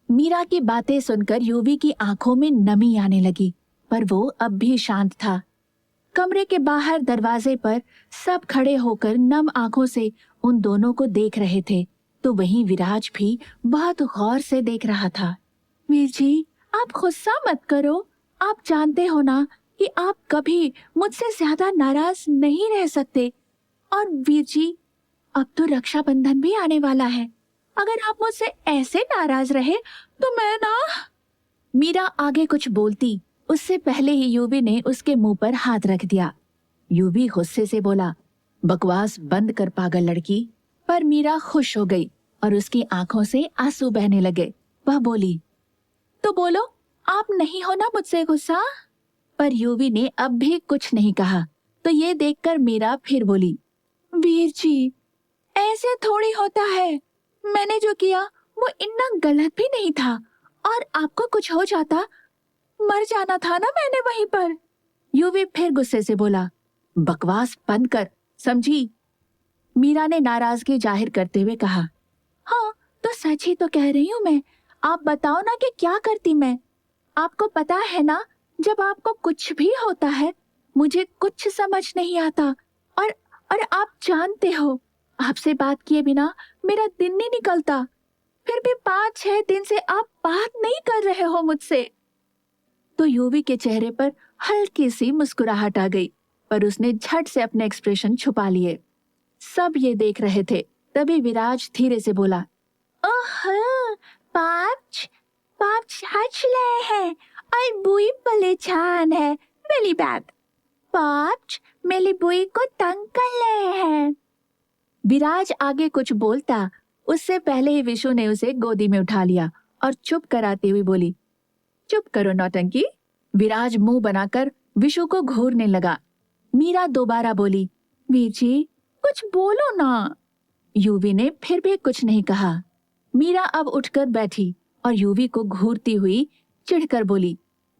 मीरा की बातें सुनकर यूवी की आंखों में नमी आने लगी, पर वो अब भी शांत था। कमरे के बाहर दरवाजे पर सब खड़े होकर नम आंखों से उन दोनों को देख रहे थे। तो वहीं विराज भी बहुत गौर से देख रहा था। वीर जी, आप गुस्सा मत करो। आप जानते हो ना कि आप कभी मुझसे ज्यादा नाराज नहीं रह सकते। और वीर जी, अब तो रक्षाबंधन भी आने वाला है। अगर आप मुझसे ऐसे नाराज रहे तो मैं ना। मीरा आगे कुछ बोलती उससे पहले ही युवी ने उसके मुंह पर हाथ रख दिया। युवी गुस्से से बोला, बकवास बंद कर पागल लड़की। पर मीरा खुश हो गई और उसकी आंखों से आंसू बहने लगे। वह बोली, तो बोलो, आप नहीं हो ना मुझसे गुस्सा? पर युवी ने अब भी कुछ नहीं कहा। तो ये देखकर मीरा फिर बोली, वीर जी, ऐसे थोड़ी होता है। मैंने जो किया वो इतना गलत भी नहीं था। और आपको कुछ हो जाता, मर जाना था ना मैंने वहीं पर। युवी फिर गुस्से से बोला, बकवास बंद कर, समझी? मीरा ने नाराजगी जाहिर करते हुए कहा, हाँ तो सच ही तो कह रही हूँ मैं। आप बताओ ना कि क्या करती मैं। आपको पता है ना, जब आपको कुछ भी होता है मुझे कुछ समझ नहीं आता। और और आप जानते हो, आपसे बात किए बिना मेरा दिन नहीं निकलता। फिर भी 5-6 दिन से आप बात नहीं कर रहे हो मुझसे। तो युवी के चेहरे पर हल्की सी मुस्कुराहट आ गई, पर उसने झट से अपने एक्सप्रेशन छुपा लिए। सब ये देख रहे थे। तभी विराज धीरे से बोला, ओह, पाप्च पाप्च हंस रहे हैं और बुई परेशान है। मेरी बात, पाप्च मेरी बुई को तंग कर रहे हैं। विराज आगे कुछ बोलता उससे पहले ही विशु ने उसे गोदी में उठा लिया और चुप कराते हुए बोली, चुप करो नौटंकी। विराज मुंह बनाकर विशु को घूरने लगा। मीरा दोबारा बोली, वीर जी, कुछ बोलो ना। युवी ने फिर भी कुछ नहीं कहा। मीरा अब उठकर बैठी और युवी को घूरती हुई चिढ़कर बोली,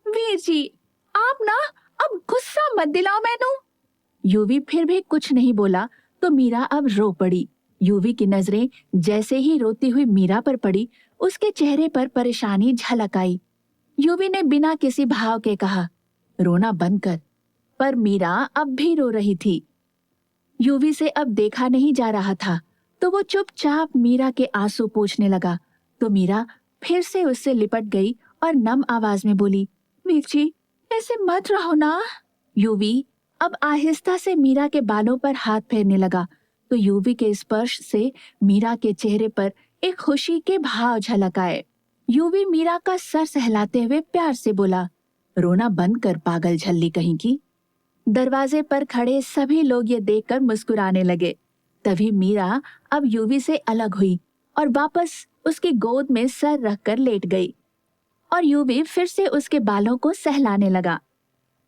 वीर जी, आप ना अब गुस्सा मत दिलाओ मैनू। युवी फिर भी कुछ नहीं बोला तो मीरा अब रो पड़ी। युवी की नजरें जैसे ही रोती हुई मीरा पर पड़ी, उसके चेहरे पर परेशानी झलक आई। युवी ने बिना किसी भाव के कहा, रोना बंद कर। पर मीरा अब भी रो रही थी। युवी से अब देखा नहीं जा रहा था, तो वो चुपचाप मीरा के आंसू पोंछने लगा। तो मीरा फिर से उससे लिपट गई और नम आवाज में बोली, वीर जी, ऐसे मत रहो ना। युवी अब आहिस्ता से मीरा के बालों पर हाथ फेरने लगा। तो युवी के स्पर्श से मीरा के चेहरे पर एक खुशी के भाव झलक आए। युवी मीरा का सर सहलाते हुए प्यार से बोला, रोना बंद कर पागल झल्ली कहीं की। दरवाजे पर खड़े सभी लोग ये देखकर मुस्कुराने लगे। तभी मीरा अब युवी से अलग हुई और वापस उसकी गोद में सर रखकर लेट गई और युवी फिर से उसके बालों को सहलाने लगा।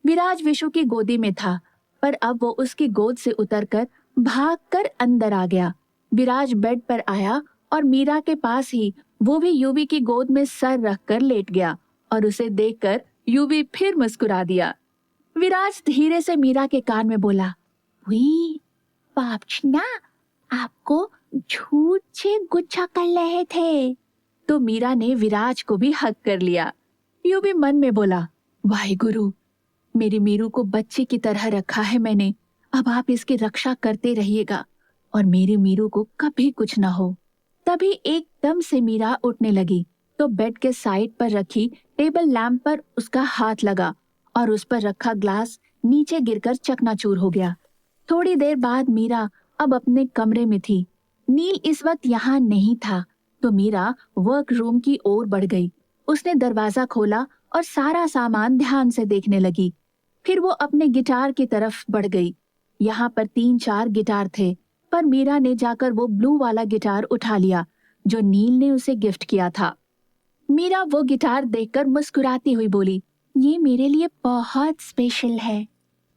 विराज विशु की गोदी में था, पर अब वो उसकी गोद से उतरकर भागकर अंदर आ गया। विराज बेड पर आया और मीरा के पास ही वो भी युवी की गोद में सर रखकर लेट गया और उसे देखकर युवी फिर मुस्कुरा दिया। विराज धीरे से मीरा के कान में बोला, हुई पापचना, आपको झूठ से गुच्छा कर रहे थे। तो मीरा ने विराज को भी हक कर लिया। युवी मन में बोला, वाहे गुरु, मेरी मीरू को बच्चे की तरह रखा है मैंने। अब आप इसकी रक्षा करते रहिएगा और मेरी मीरू को कभी कुछ न हो। तभी एकदम से मीरा उठने लगी तो बेड के साइड पर रखी टेबल लैंप पर उसका हाथ लगा और उस पर रखा ग्लास नीचे गिरकर चकनाचूर हो गया। थोड़ी देर बाद मीरा अब अपने कमरे में थी। नील इस वक्त यहाँ नहीं था, तो मीरा वर्क रूम की ओर बढ़ गई। उसने दरवाजा खोला और सारा सामान ध्यान से देखने लगी। फिर वो अपने गिटार की तरफ बढ़ गई। यहाँ पर 3-4 गिटार थे, पर मीरा ने जाकर वो ब्लू वाला गिटार उठा लिया जो नील ने उसे गिफ्ट किया था। मीरा वो गिटार देखकर मुस्कुराती हुई बोली, ये मेरे लिए बहुत स्पेशल है।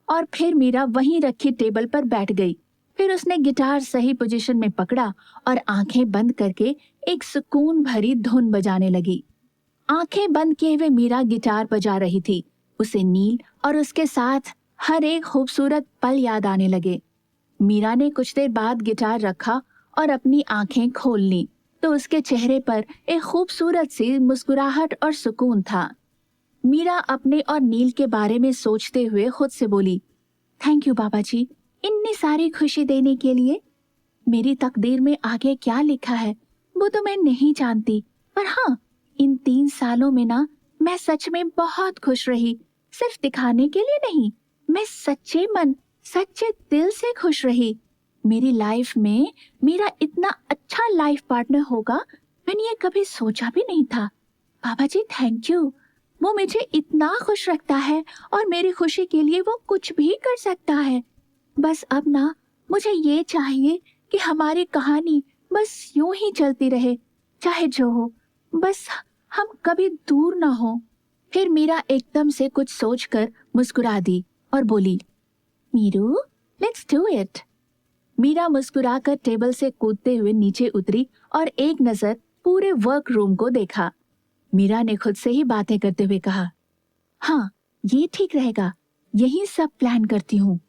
और फिर मीरा वहीं रखी टेबल पर बैठ गई। फिर उसने गिटार सही पोजीशन में पकड़ा और आंखें बंद करके एक सुकून भरी धुन बजाने लगी। आंखें बंद किए हुए मीरा गिटार बजा रही थी। उसे नील और उसके साथ हर एक खूबसूरत पल याद आने लगे। मीरा ने कुछ देर बाद गिटार रखा और अपनी आंखें खोल ली, तो उसके चेहरे पर एक खूबसूरत सी मुस्कुराहट और सुकून था। मीरा अपने और नील के बारे में सोचते हुए खुद से बोली, थैंक यू बाबा जी, इतनी सारी खुशी देने के लिए। मेरी तकदीर में आगे क्या लिखा है वो तो मैं नहीं जानती, पर हाँ, इन 3 सालों में ना मैं सच में बहुत खुश रही। सिर्फ दिखाने के लिए नहीं, मैं सच्चे मन, सच्चे दिल से खुश रही। मेरी लाइफ में मेरा इतना अच्छा लाइफ पार्टनर होगा, मैंने ये कभी सोचा भी नहीं था। बाबा जी थैंक यू। वो मुझे इतना खुश रखता है और मेरी खुशी के लिए वो कुछ भी कर सकता है। बस अब ना मुझे ये चाहिए कि हमारी कहानी बस यूं ही चलती रहे, चाहे जो हो, बस हम कभी दूर ना हो। फिर मीरा एकदम से कुछ सोचकर मुस्कुरा दी और बोली, मीरू, लेट्स डू इट। मीरा मुस्कुराकर टेबल से कूदते हुए नीचे उतरी और एक नजर पूरे वर्क रूम को देखा। मीरा ने खुद से ही बातें करते हुए कहा, हाँ ये ठीक रहेगा, यही सब प्लान करती हूँ।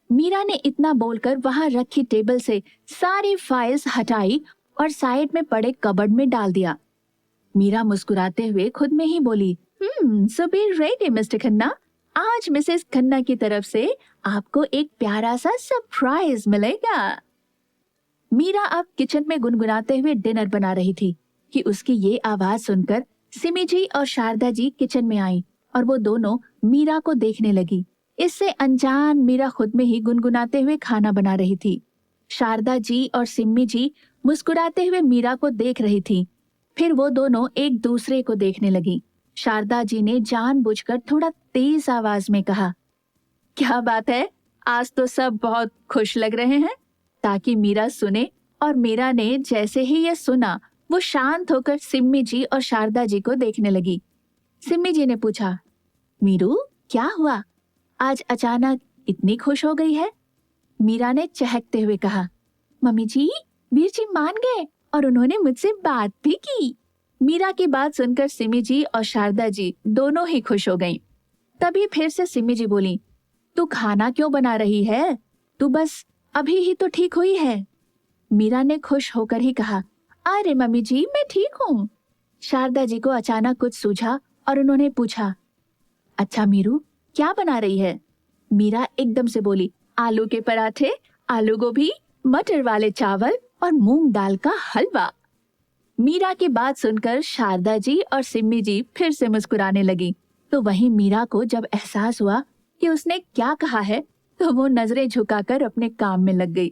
मीरा ने इतना बोलकर वहां रखी टेबल से सारी फाइल्स हटाई और साइड में पड़े कबर्ड में डाल दिया। मीरा मुस्कुराते हुए खुद में ही बोली, सो बी रेडी मिस्टर खन्ना, आज मिसेस खन्ना की तरफ से आपको एक प्यारा सा सरप्राइज मिलेगा। मीरा अब किचन में गुनगुनाते हुए डिनर बना रही थी कि उसकी ये आवाज सुनकर सिमी जी और शारदा जी किचन में आई और वो दोनों मीरा को देखने लगी। इससे अनजान मीरा खुद में ही गुनगुनाते हुए खाना बना रही थी। शारदा जी और सिमी जी मुस्कुराते हुए मीरा को देख रही थी। फिर वो दोनों एक दूसरे को देखने लगी। शारदा जी ने जानबूझकर थोड़ा तेज आवाज में कहा, क्या बात है, आज तो सब बहुत खुश लग रहे हैं, ताकि मीरा सुने। और मीरा ने जैसे ही ये सुना, वो शांत होकर सिम्मी जी और शारदा जी को देखने लगी। सिम्मी जी ने पूछा, मीरू क्या हुआ, आज अचानक इतनी खुश हो गई है? मीरा ने चहकते हुए कहा, मम्मी जी, वीर जी मान गए और उन्होंने मुझसे बात भी की। मीरा की बात सुनकर सिमी जी और शारदा जी दोनों ही खुश हो गईं। तभी फिर से सिमी जी बोली, तू खाना क्यों बना रही है? तू बस अभी ही तो ठीक हुई है। मीरा ने खुश होकर ही कहा, अरे मम्मी जी मैं ठीक हूँ। शारदा जी को अचानक कुछ सूझा और उन्होंने पूछा, अच्छा मीरू क्या बना रही है? मीरा एकदम से बोली, आलू के पराठे, आलू गोभी, मटर वाले चावल और मूंग दाल का हलवा। मीरा की बात सुनकर शारदा जी और सिम्मी जी फिर से मुस्कुराने लगी। तो वहीं मीरा को जब एहसास हुआ कि उसने क्या कहा है, तो वो नजरें झुकाकर अपने काम में लग गई।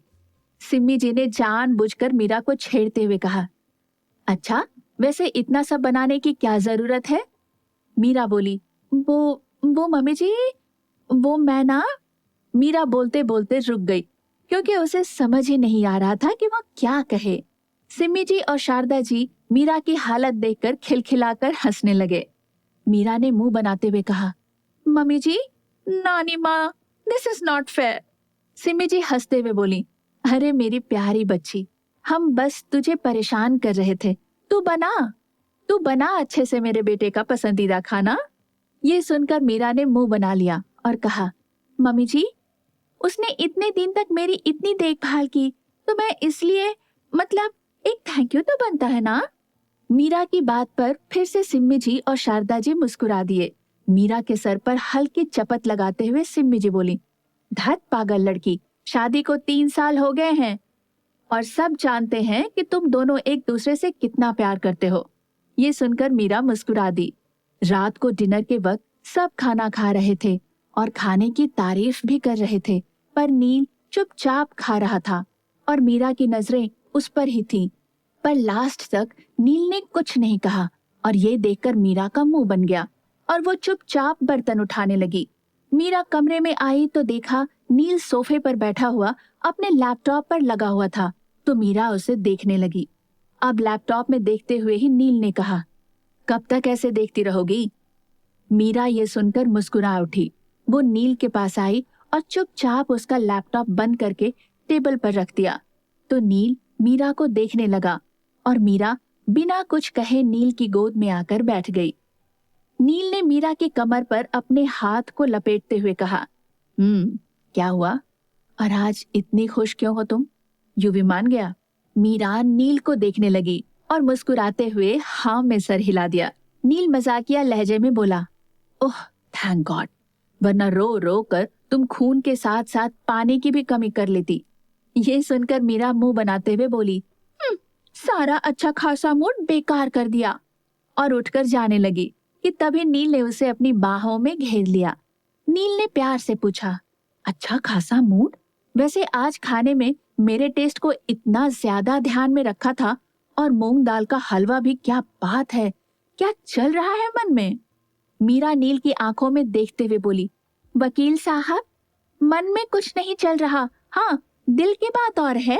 सिम्मी जी ने जानबूझकर मीरा को छेड़ते हुए कहा, अच्छा वैसे इतना सब बनाने की क्या जरूरत है? मीरा बोली, वो मम्मी जी, वो मैं ना। मीरा बोलते बोलते रुक गई क्योंकि उसे समझ ही नहीं आ रहा था कि वो क्या कहे। सिम्मी जी और शारदा जी मीरा की हालत देखकर खिलखिलाकर हंसने लगे। मीरा ने मुंह बनाते हुए कहा, मम्मी जी, नानी माँ, this is not fair. Simmi ji हंसते हुए बोली, अरे मेरी प्यारी बच्ची, हम बस तुझे परेशान कर रहे थे, तू बना अच्छे से मेरे बेटे का पसंदीदा खाना। ये सुनकर मीरा ने मुंह बना लिया और कहा, मम्मी जी, उसने इतने दिन तक मेरी इतनी देखभाल की, तो मैं इसलिए, मतलब एक थैंक यू तो बनता है ना। मीरा की बात पर फिर से सिम्मी जी और शारदा जी मुस्कुरा दिए। मीरा के सर पर हल्की चपत लगाते हुए सिम्मी जी बोली, धत पागल लड़की, शादी को 3 साल हो गए हैं और सब जानते हैं कि तुम दोनों एक दूसरे से कितना प्यार करते हो। ये सुनकर मीरा मुस्कुरा दी। रात को डिनर के वक्त सब खाना खा रहे थे और खाने की तारीफ भी कर रहे थे, पर नील चुपचाप खा रहा था और मीरा की नजरें उस पर ही थी। पर लास्ट तक नील ने कुछ नहीं कहा और ये देखकर मीरा का मुंह बन गया और वो चुपचाप बर्तन उठाने लगी। मीरा कमरे में आई तो देखा नील सोफे पर बैठा हुआ अपने लैपटॉप पर लगा हुआ था, तो मीरा उसे देखने लगी। अब लैपटॉप में देखते हुए ही नील ने कहा, कब तक ऐसे देखती रहोगी? मीरा ये सुनकर मुस्कुरा उठी। वो नील के पास आई और चुपचाप उसका लैपटॉप बंद करके टेबल पर रख दिया। तो नील मीरा को देखने लगा और मीरा बिना कुछ कहे नील की गोद में आकर बैठ गई। नील ने मीरा की कमर पर अपने हाथ को लपेटते हुए कहा, क्या हुआ? और आज इतनी खुश क्यों हो तुम? यूवी मान गया। मीरा नील को देखने लगी और मुस्कुराते हुए हाँ में सर हिला दिया। नील मजाकिया लहजे में बोला, ओह थैंक गॉड, वरना रो रो कर तुम खून के साथ साथ पानी की भी कमी कर लेती। ये सुनकर मीरा मुंह बनाते हुए बोली, सारा अच्छा खासा मूड बेकार कर दिया, और उठकर जाने लगी। कि तभी नील ने उसे अपनी बाहों में घेर लिया। नील ने प्यार से पूछा, अच्छा खासा मूड? वैसे आज खाने में मेरे टेस्ट को इतना ज्यादा ध्यान में रखा था, और मूंग दाल का हलवा भी, क्या बात है! क्या चल रहा है मन में? मीरा नील की आंखों में देखते हुए बोली, वकील साहब, मन में कुछ नहीं चल रहा, हाँ दिल की बात और है।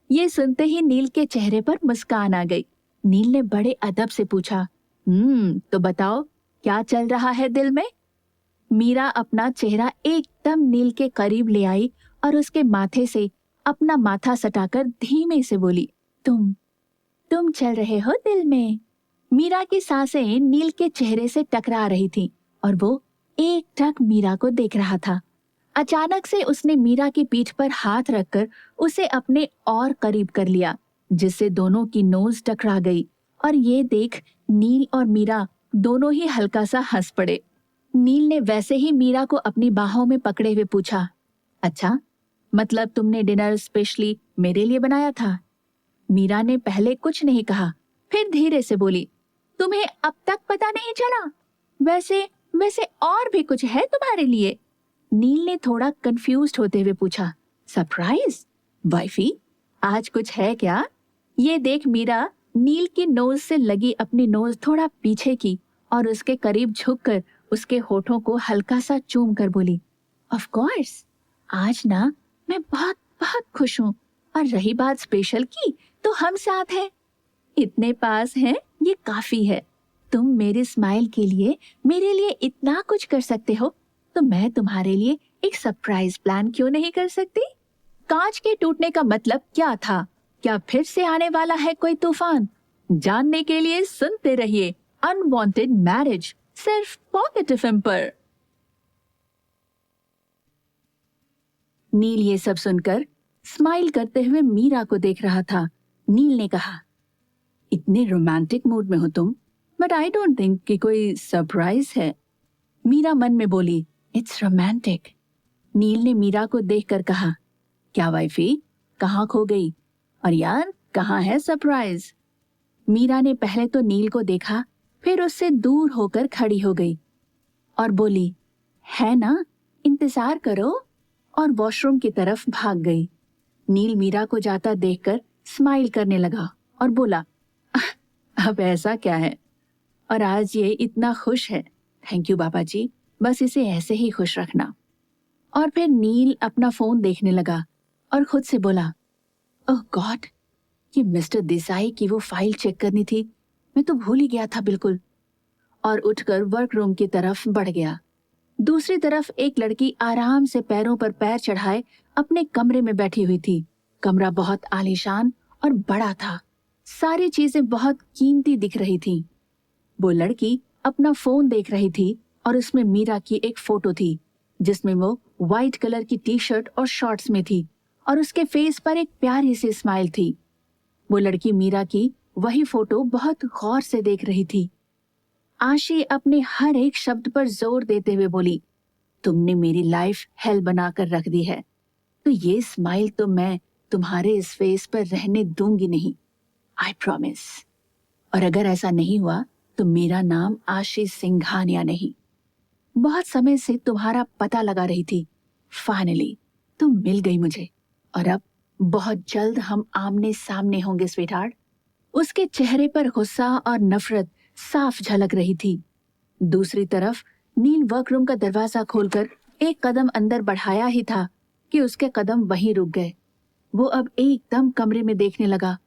ये सुनते ही नील के चेहरे पर मुस्कान आ गई। नील ने बड़े अदब से पूछा, तो बताओ क्या चल रहा है दिल में? मीरा अपना चेहरा एकदम नील के करीब ले आई और उसके माथे से अपना माथा सटाकर धीमे से बोली, तुम चल रहे हो दिल में। मीरा की सांसें नील के चेहरे से टकरा रही थी और वो एक टक मीरा को देख रहा था। अचानक से उसने मीरा की पीठ पर हाथ रखकर उसे अपने और करीब कर लिया, जिससे दोनों की नोज टकरा गई। और ये देख नील और मीरा दोनों ही हल्का सा हंस पड़े। नील ने वैसे ही मीरा को अपनी बाहों में पकड़े हुए पूछा, अच्छा, मतलब तुमने डिनर स्पेशली मेरे लिए बनाया था? मीरा ने पहले कुछ नहीं कहा, फिर धीरे से बोली, तुम्हें अब तक पता नहीं चला? वैसे वैसे और भी कुछ है तुम्हारे लिए? नील ने थोड़ा कंफ्यूज्ड होते हुए पूछा, सरप्राइज? वाइफी, आज कुछ है क्या? ये देख मीरा नील की नोज से लगी अपनी नोज थोड़ा पीछे की और उसके करीब झुककर उसके होठों को हल्का सा चूम कर बोली, ऑफ कोर्स, आज ना मैं बहुत बहुत खुश हूँ। और रही बात स्पेशल की, तो हम साथ हैं, इतने पास हैं, ये काफी है। तुम मेरे स्माइल के लिए मेरे लिए इतना कुछ कर सकते हो, तो मैं तुम्हारे लिए एक सरप्राइज प्लान क्यों नहीं कर सकती? कांच के टूटने का मतलब क्या था? क्या फिर से आने वाला है कोई तूफान? जानने के लिए सुनते रहिए अनवांटेड मैरिज, सिर्फ पॉकेट एफएम पर। नील ये सब सुनकर स्माइल करते हुए मीरा को देख रहा था। नील ने कहा, इतने रोमांटिक मूड में हो तुम, बट आई डोंट थिंक कि कोई सरप्राइज है। मीरा मन में बोली, इट्स रोमांटिक। नील ने मीरा को देखकर कहा, क्या वाइफी, कहाँ खो गई? और यार, कहाँ है सरप्राइज? मीरा ने पहले तो नील को देखा, फिर उससे दूर होकर खड़ी हो गई और बोली, है ना, इंतजार करो, और वॉशरूम की तरफ भाग गई। नील मीरा को जाता देखकर स्माइल करने लगा और बोला, अब ऐसा क्या है? और आज ये इतना खुश है। थैंक यू बाबा जी, बस इसे ऐसे ही खुश रखना। और फिर नील अपना फोन देखने लगा और खुद से बोला, ओह गॉड, ये मिस्टर देसाई की वो फाइल चेक करनी थी, मैं तो भूल ही गया था बिल्कुल। और उठकर वर्क रूम की तरफ बढ़ गया। दूसरी तरफ एक लड़की आराम से पैरों पर पैर चढ़ाए अपने कमरे में बैठी हुई थी। कमरा बहुत आलीशान और बड़ा था, सारी चीजें बहुत कीमती दिख रही थी। वो लड़की अपना फोन देख रही थी और उसमें मीरा की एक फोटो थी, जिसमें वो व्हाइट कलर की टी शर्ट और शॉर्ट्स में थी और उसके फेस पर एक प्यारी सी स्माइल थी। वो लड़की मीरा की वही फोटो बहुत गौर से देख रही थी। आशी अपने हर एक शब्द पर जोर देते हुए बोली, तुमने मेरी लाइफ हेल बनाकर रख दी है, तो ये स्माइल तो मैं तुम्हारे इस फेस पर रहने दूंगी नहीं, आई प्रॉमिस। और अगर ऐसा नहीं हुआ तो मेरा नाम आशी सिंघानिया नहीं। बहुत समय से तुम्हारा पता लगा रही थी, फाइनली तुम मिल गई मुझे, और अब बहुत जल्द हम आमने सामने होंगे स्वीटहार्ट। उसके चेहरे पर गुस्सा और नफरत साफ झलक रही थी। दूसरी तरफ नील वर्करूम का दरवाजा खोलकर एक कदम अंदर बढ़ाया ही था कि उसके कदम वहीं रुक गए। वो अब एकदम कमरे में देखने लगा।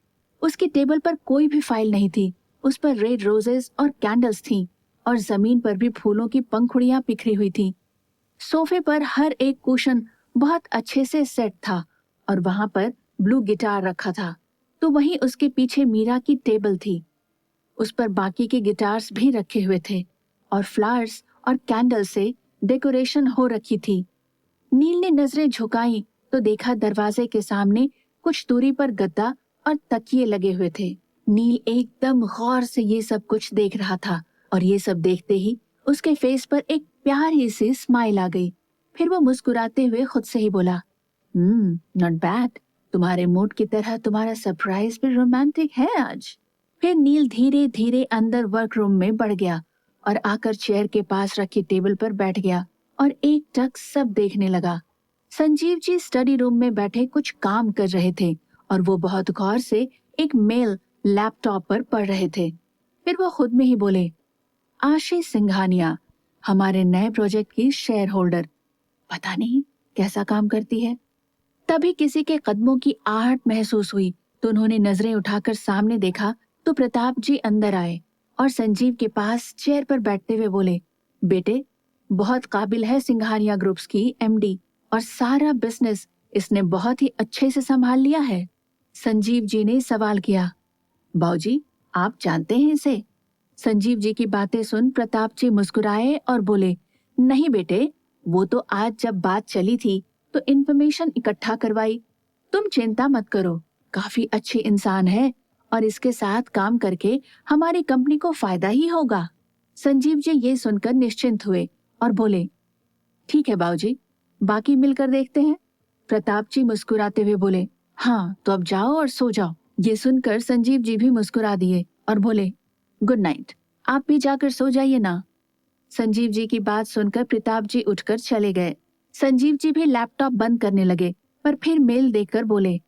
उसकी टेबल पर कोई भी फाइल नहीं थी, उस पर रेड रोजेस और कैंडल्स थीं और जमीन पर भी फूलों की पंखुड़ियां बिखरी हुई थीं। सोफे पर हर एक कुशन बहुत अच्छे से सेट था और वहां पर ब्लू गिटार रखा था, तो वहीं उसके पीछे मीरा की टेबल थी। उस पर बाकी के गिटार्स भी रखे हुए थे और फ्लावर्स और कैंडल से डेकोरेशन हो रखी थी। नील ने नजरें झुकाई तो देखा दरवाजे के सामने कुछ दूरी पर गद्दा और तकिए लगे हुए थे। नील एकदम गौर से ये सब कुछ देख रहा था और ये सब देखते ही उसके फेस पर एक प्यारी सी स्माइल आ गई। फिर वो मुस्कुराते हुए खुद से ही बोला, नॉट बैड, तुम्हारे मूड की तरह तुम्हारा सरप्राइज भी रोमांटिक है आज। फिर नील धीरे धीरे अंदर वर्करूम में बढ़ गया और आकर चेयर के पास रखी टेबल पर बैठ गया और एक टक सब देखने लगा। संजीव जी स्टडी रूम में बैठे कुछ काम कर रहे थे और वो बहुत गौर से एक मेल लैपटॉप पर पढ़ रहे थे। फिर वो खुद में ही बोले, आशीष सिंघानिया, हमारे नए प्रोजेक्ट की शेयर होल्डर, पता नहीं कैसा काम करती है। तभी किसी के कदमों की आहट महसूस हुई तो उन्होंने नजरें उठाकर सामने देखा तो प्रताप जी अंदर आए और संजीव के पास चेयर पर बैठते हुए बोले, बेटे, बहुत काबिल है सिंघानिया ग्रुप्स की एमडी और सारा बिजनेस इसने बहुत ही अच्छे से संभाल लिया है। संजीव जी ने सवाल किया, बाऊजी, आप जानते हैं इसे? संजीव जी की बातें सुन प्रताप जी मुस्कुराए और बोले, नहीं बेटे, वो तो आज जब बात चली थी तो इन्फॉर्मेशन इकट्ठा करवाई। तुम चिंता मत करो, काफी अच्छी इंसान है और इसके साथ काम करके हमारी कंपनी को फायदा ही होगा। संजीव जी ये सुनकर निश्चिंत हुए और बोले, ठीक है बाबूजी, बाकी मिलकर देखते हैं। प्रताप जी मुस्कुराते हुए बोले, हाँ तो अब जाओ और सो जाओ। ये सुनकर संजीव जी भी मुस्कुरा दिए और बोले, गुड नाइट, आप भी जाकर सो जाइए ना। संजीव जी की बात सुनकर प्रताप जी उठकर चले गए। संजीव जी भी लैपटॉप बंद करने लगे पर फिर मेल देखकर बोले,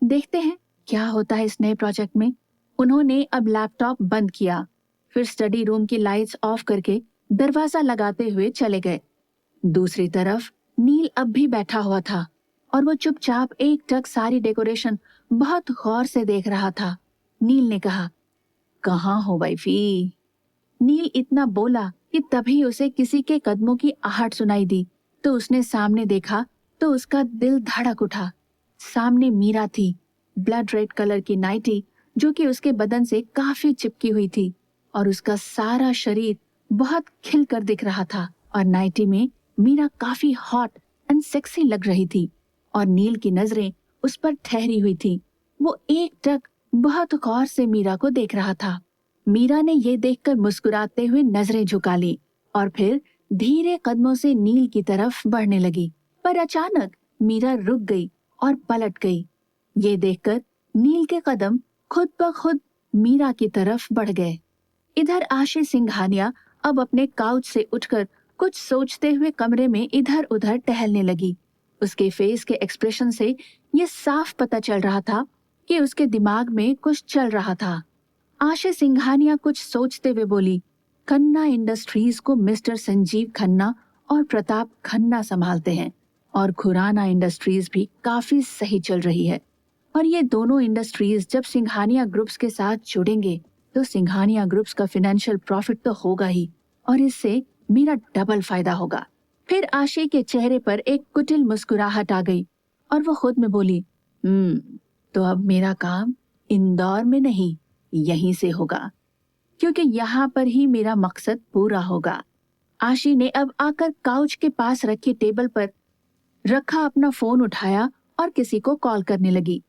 देखते हैं क्या होता है इस नए प्रोजेक्ट में। उन्होंने अब लैपटॉप बंद किया, फिर स्टडी रूम की लाइट्स ऑफ करके दरवाजा लगाते हुए चले गए। दूसरी तरफ नील अब भी बैठा हुआ था और वो चुपचाप एक टक सारी डेकोरेशन बहुत गौर से देख रहा था। नील ने कहा, कहाँ हो वाइफी? नील इतना बोला कि तभी उसे किसी के कदमों की आहट सुनाई दी तो उसने सामने देखा तो उसका दिल धड़क उठा। सामने मीरा थी, ब्लड रेड कलर की नाइटी जो कि उसके बदन से काफी चिपकी हुई थी और उसका सारा शरीर बहुत खिलकर दिख रहा था और नाइटी में मीरा काफी हॉट एंड सेक्सी लग रही थी और नील की नजरें उस पर ठहरी हुई थी। वो एक टक बहुत गौर से मीरा को देख रहा था। मीरा ने ये देखकर मुस्कुराते हुए नजरें झुका ली और फिर धीरे कदमों से नील की तरफ बढ़ने लगी, पर अचानक मीरा रुक गई और पलट गई। ये देखकर नील के कदम खुद ब खुद मीरा की तरफ बढ़ गए। इधर आशीष सिंघानिया अब अपने काउच से उठकर कुछ सोचते हुए कमरे में इधर उधर टहलने लगी। उसके फेस के एक्सप्रेशन से ये साफ पता चल रहा था कि उसके दिमाग में कुछ चल रहा था। आशीष सिंघानिया कुछ सोचते हुए बोली, खन्ना इंडस्ट्रीज को मिस्टर संजीव खन्ना और प्रताप खन्ना संभालते हैं और खुराना इंडस्ट्रीज भी काफी सही चल रही है और ये दोनों इंडस्ट्रीज जब सिंघानिया ग्रुप्स के साथ जुड़ेंगे तो सिंघानिया ग्रुप्स का फाइनेंशियल प्रॉफिट तो होगा ही और इससे मेरा डबल फायदा होगा। फिर आशी के चेहरे पर एक कुटिल मुस्कुराहट आ गई और वो खुद में बोली, तो अब मेरा काम इंदौर में नहीं यहीं से होगा क्योंकि यहाँ पर ही मेरा मकसद पूरा होगा। आशी ने अब आकर काउच के पास रखी टेबल पर रखा अपना फोन उठाया और किसी को कॉल करने लगी।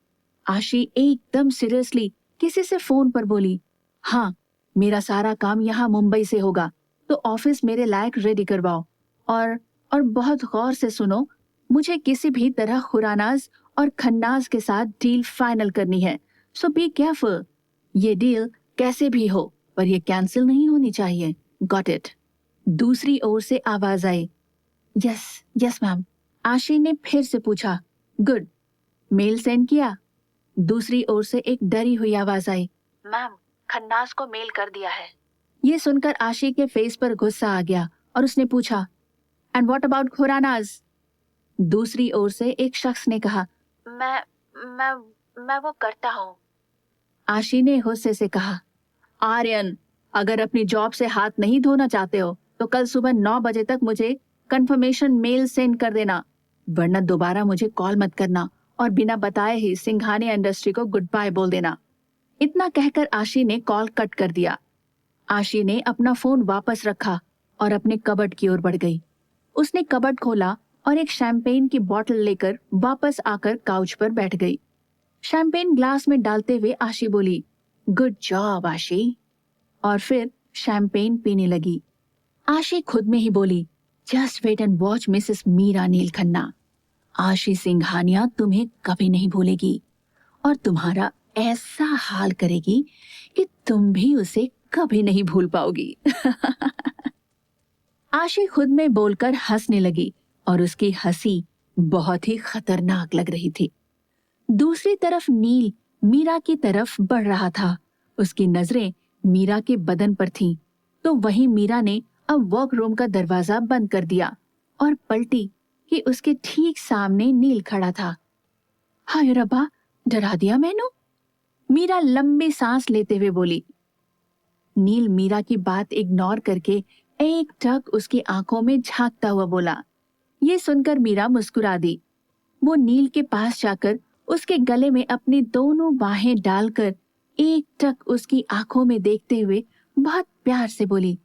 आशी एकदम सीरियसली किसी से फोन पर बोली, हाँ मेरा सारा काम यहाँ मुंबई से होगा तो ऑफिस मेरे लायक रेडी करवाओ और बहुत गौर से सुनो, मुझे किसी भी तरह खुरानाज और खन्नाज के साथ डील फाइनल करनी है, सो बी केयरफुल। ये डील कैसे भी हो पर ये कैंसिल नहीं होनी चाहिए, गॉट इट। दूसरी ओर से आवाज आई, यस यस मैम। आशी ने फिर से पूछा, गुड, मेल सेंड किया? दूसरी ओर से एक डरी हुई आवाज आई, मैम खन्नास को मेल कर दिया है। ये सुनकर आशी के फेस पर गुस्सा आ गया और उसने पूछा, एंड व्हाट अबाउट खुरानाज? दूसरी ओर से एक शख्स ने कहा, मैं वो करता हूँ। आशी ने गुस्से से कहा, आर्यन, अगर अपनी जॉब से हाथ नहीं धोना चाहते हो तो कल सुबह 9 बजे तक मुझे कंफर्मेशन मेल सेंड कर देना, वरना दोबारा मुझे कॉल मत करना और बिना बताए ही सिंघानिया इंडस्ट्री को गुड बाय बोल देना। इतना कहकर आशी ने कॉल कट कर दिया। आशी ने अपना फोन वापस रखा और अपने कबर्ड की ओर बढ़ गई। उसने कबर्ड खोला और एक शैंपेन की बोतल लेकर वापस आकर काउच पर बैठ गई। शैंपेन ग्लास में डालते हुए आशी बोली, गुड जॉब आशी, और फिर शैंपेन पीने लगी। आशी खुद में ही बोली, just wait and watch Mrs Meera Neel Khanna. Aashi Singhania तुम्हें कभी नहीं भूलेगी और तुम्हारा ऐसा हाल करेगी कि तुम भी उसे कभी नहीं भूल पाओगी। आशी खुद में बोलकर हंसने लगी और उसकी हंसी बहुत ही खतरनाक लग रही थी। दूसरी तरफ नील मीरा की तरफ बढ़ रहा था। उसकी नजरें मीरा के बदन पर थीं, तो वहीं मीरा ने अब वर्करूम का दरवाजा बंद कर दिया और पलटी कि उसके ठीक सामने नील खड़ा था। हाय रब्बा, डरा दिया मैनू, मीरा लंबी सांस लेते हुए बोली। नील मीरा की बात इग्नोर करके एक टक उसकी आंखों में झांकता हुआ बोला। ये सुनकर मीरा मुस्कुरा दी। वो नील के पास जाकर उसके गले में अपनी दोनों बाहें डालकर एक टक उसकी आंखों में देखते हुए बहुत प्यार से बोली,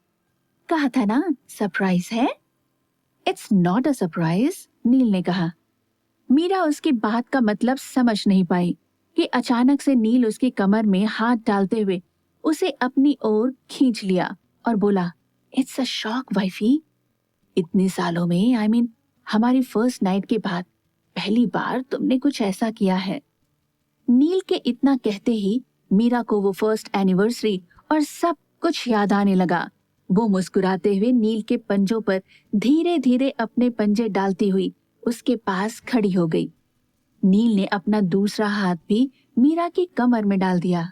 कहा था ना सरप्राइज है। इट्स नॉट अ सरप्राइज, नील ने कहा। मीरा उसकी बात का मतलब समझ नहीं पाई कि अचानक से नील उसकी कमर में हाथ डालते हुए उसे अपनी ओर खींच लिया और बोला, इट्स अ शॉक वाइफी। इतने सालों में हमारी फर्स्ट नाइट के बाद पहली बार तुमने कुछ ऐसा किया है। नील के इतना कहते ही मीरा को वो फर्स्ट एनिवर्सरी और सब कुछ याद आने लगा। वो मुस्कुराते हुए नील के पंजों पर धीरे धीरे अपने पंजे डालती हुई उसके पास खड़ी हो गई। नील ने अपना दूसरा हाथ भी मीरा की कमर में डाल दिया।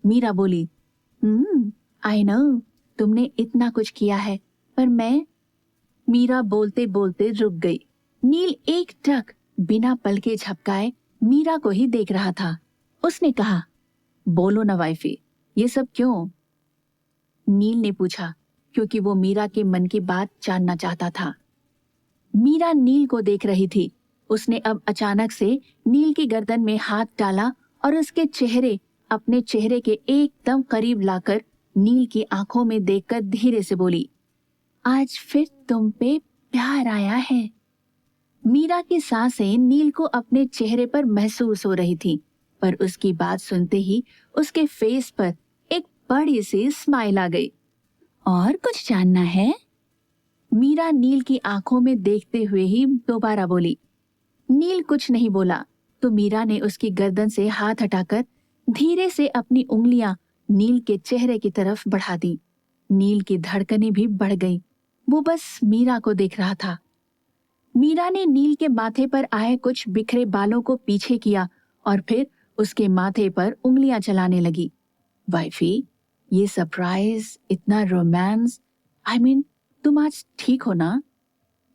मीरा बोली, आई नो तुमने इतना कुछ किया है, पर मैं। मीरा बोलते बोलते रुक गई। नील एक टक बिना पलके झपकाए मीरा को ही देख रहा था। उसने कहा, बोलो ना वाइफी, ये सब क्यों? नील ने पूछा, क्योंकि वो मीरा के मन की बात जानना चाहता था। मीरा नील को देख रही थी। उसने अब अचानक से नील की गर्दन में हाथ डाला और उसके चेहरे अपने चेहरे के एकदम करीब लाकर नील की आंखों में देखकर धीरे से बोली, आज फिर तुम पे प्यार आया है। मीरा की सांसें नील को अपने चेहरे पर महसूस हो रही थी, पर उसकी बात सुनते ही उसके फेस पर एक बड़ी सी स्माइल आ गई। और कुछ जानना है? मीरा नील की आंखों में देखते हुए ही दोबारा बोली। नील कुछ नहीं बोला तो मीरा ने उसकी गर्दन से हाथ हटाकर धीरे से अपनी उंगलियां नील के चेहरे की तरफ बढ़ा दी। नील की धड़कनें भी बढ़ गईं। वो बस मीरा को देख रहा था। मीरा ने नील के माथे पर आए कुछ बिखरे बालों को पीछे किया और फिर उसके माथे पर उंगलियां चलाने लगी। वाइफी, ये सरप्राइज, इतना रोमांस, तुम आज ठीक हो ना?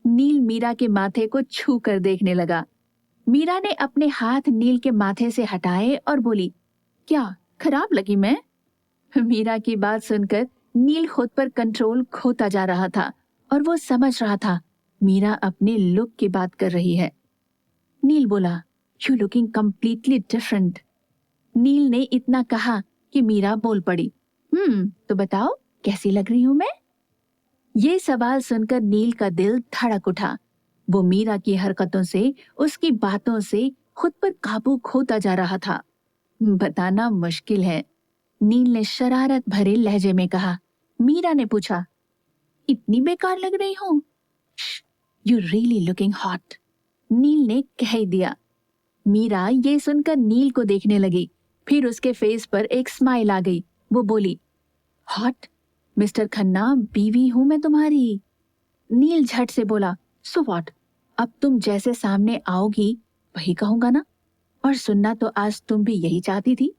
नील मीरा के माथे को छू कर देखने लगा। मीरा ने अपने हाथ नील के माथे से हटाए और बोली, क्या खराब लगी मैं? मीरा की बात सुनकर नील खुद पर कंट्रोल खोता जा रहा था और वो समझ रहा था मीरा अपने लुक की बात कर रही है। नील बोला, यू लुकिंग कंप्लीटली डिफरेंट। नील ने इतना कहा कि मीरा बोल पड़ी, तो बताओ कैसी लग रही हूं मैं? ये सवाल सुनकर नील का दिल धड़क उठा। वो मीरा की हरकतों से, उसकी बातों से खुद पर काबू खोता जा रहा था। बताना मुश्किल है, नील ने शरारत भरे लहजे में कहा। मीरा ने पूछा, इतनी बेकार लग रही हूं? यू रियली लुकिंग हॉट, नील ने कह दिया। मीरा ये सुनकर नील को देखने लगी। फिर उसके फेस पर एक स्माइल आ गई। वो बोली, हॉट? मिस्टर खन्ना, बीवी हूं मैं तुम्हारी। नील झट से बोला, सो व्हाट, अब तुम जैसे सामने आओगी वही कहूंगा ना, और सुनना तो आज तुम भी यही चाहती थी।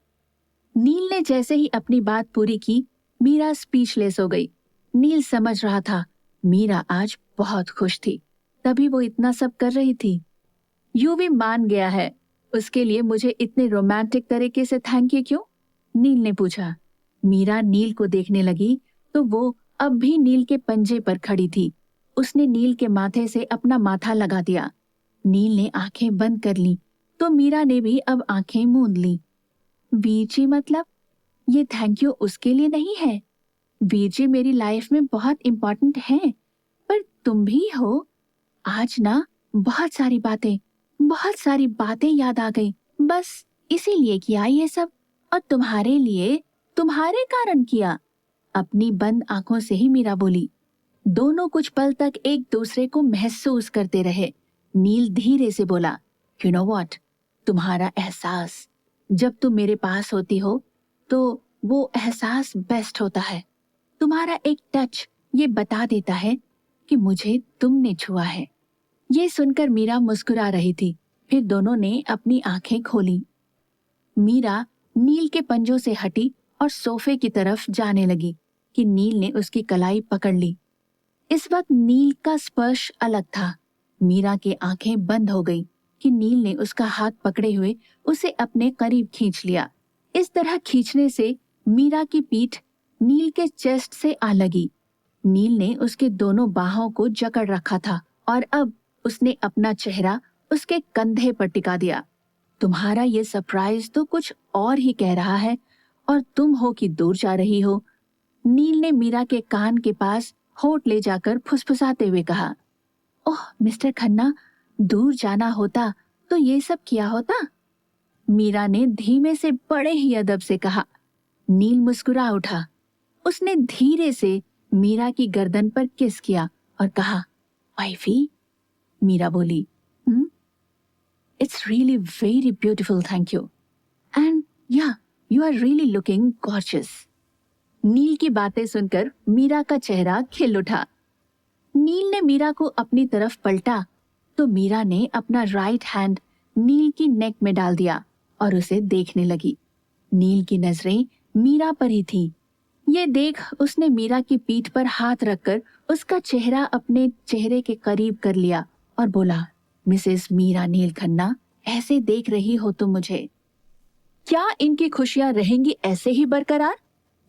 नील ने जैसे ही अपनी बात पूरी की, मीरा स्पीचलेस हो गई। नील समझ रहा था मीरा आज बहुत खुश थी, तभी वो इतना सब कर रही थी। यूवी मान गया है, उसके लिए मुझे इतने रोमांटिक तरीके से थैंक यू क्यों? नील ने पूछा। मीरा नील को देखने लगी तो वो अब भी नील के पंजे पर खड़ी थी। उसने नील के माथे से अपना माथा लगा दिया। नील ने आंखें बंद कर ली तो मीरा ने भी अब आंखें मूंद ली। वीर जी, मतलब ये थैंक यू उसके लिए नहीं है। वीर जी मेरी लाइफ में बहुत इम्पोर्टेंट हैं, पर तुम भी हो। आज ना बहुत सारी बातें याद आ गई, बस इसीलिए किया ये सब, और तुम्हारे लिए, तुम्हारे कारण किया। अपनी बंद आंखों से ही मीरा बोली। दोनों कुछ पल तक एक दूसरे को महसूस करते रहे। नील धीरे से बोला, यू नो व्हाट, तुम्हारा एहसास, जब तुम मेरे पास होती हो तो वो एहसास बेस्ट होता है। तुम्हारा एक टच ये बता देता है कि मुझे तुमने छुआ है। ये सुनकर मीरा मुस्कुरा रही थी। फिर दोनों ने अपनी आंखें खोली। मीरा नील के पंजों से हटी और सोफे की तरफ जाने लगी कि नील ने उसकी कलाई पकड़ ली। इस वक्त नील का स्पर्श अलग था। मीरा की आंखें बंद हो गई कि नील ने उसका हाथ पकड़े हुए उसे अपने करीब खींच लिया। इस तरह खींचने से मीरा की पीठ नील के चेस्ट से आ लगी। नील ने उसके दोनों बाहों को जकड़ रखा था और अब उसने अपना चेहरा उसके कंधे पर टिका दिया। तुम्हारा ये सरप्राइज तो कुछ और ही कह रहा है और तुम हो कि दूर जा रही हो। नील ने मीरा के कान के पास होठ ले जाकर फुसफुसाते हुए कहा। ओह मिस्टर खन्ना, दूर जाना होता तो ये सब किया होता। मीरा ने धीमे से बड़े ही अदब से कहा। नील मुस्कुरा उठा। उसने धीरे से मीरा की गर्दन पर किस किया और कहा, वाइफी। मीरा बोली, it's really very beautiful, thank you. And yeah, you are really looking gorgeous. Neel की बातें सुनकर मीरा का चेहरा खिल उठा। नील ने मीरा को अपनी तरफ पलटा तो मीरा ने अपना राइट हैंड नील की नेक में डाल दिया और उसे देखने लगी। नील की नजरें मीरा पर ही थीं। ये देख उसने मीरा की पीठ पर हाथ रखकर उसका चेहरा अपने चेहरे के करीब कर लिया और बोला, मिसेस मीरा नील खन्ना, ऐसे देख रही हो तुम मुझे? क्या इनकी खुशियां रहेंगी ऐसे ही बरकरार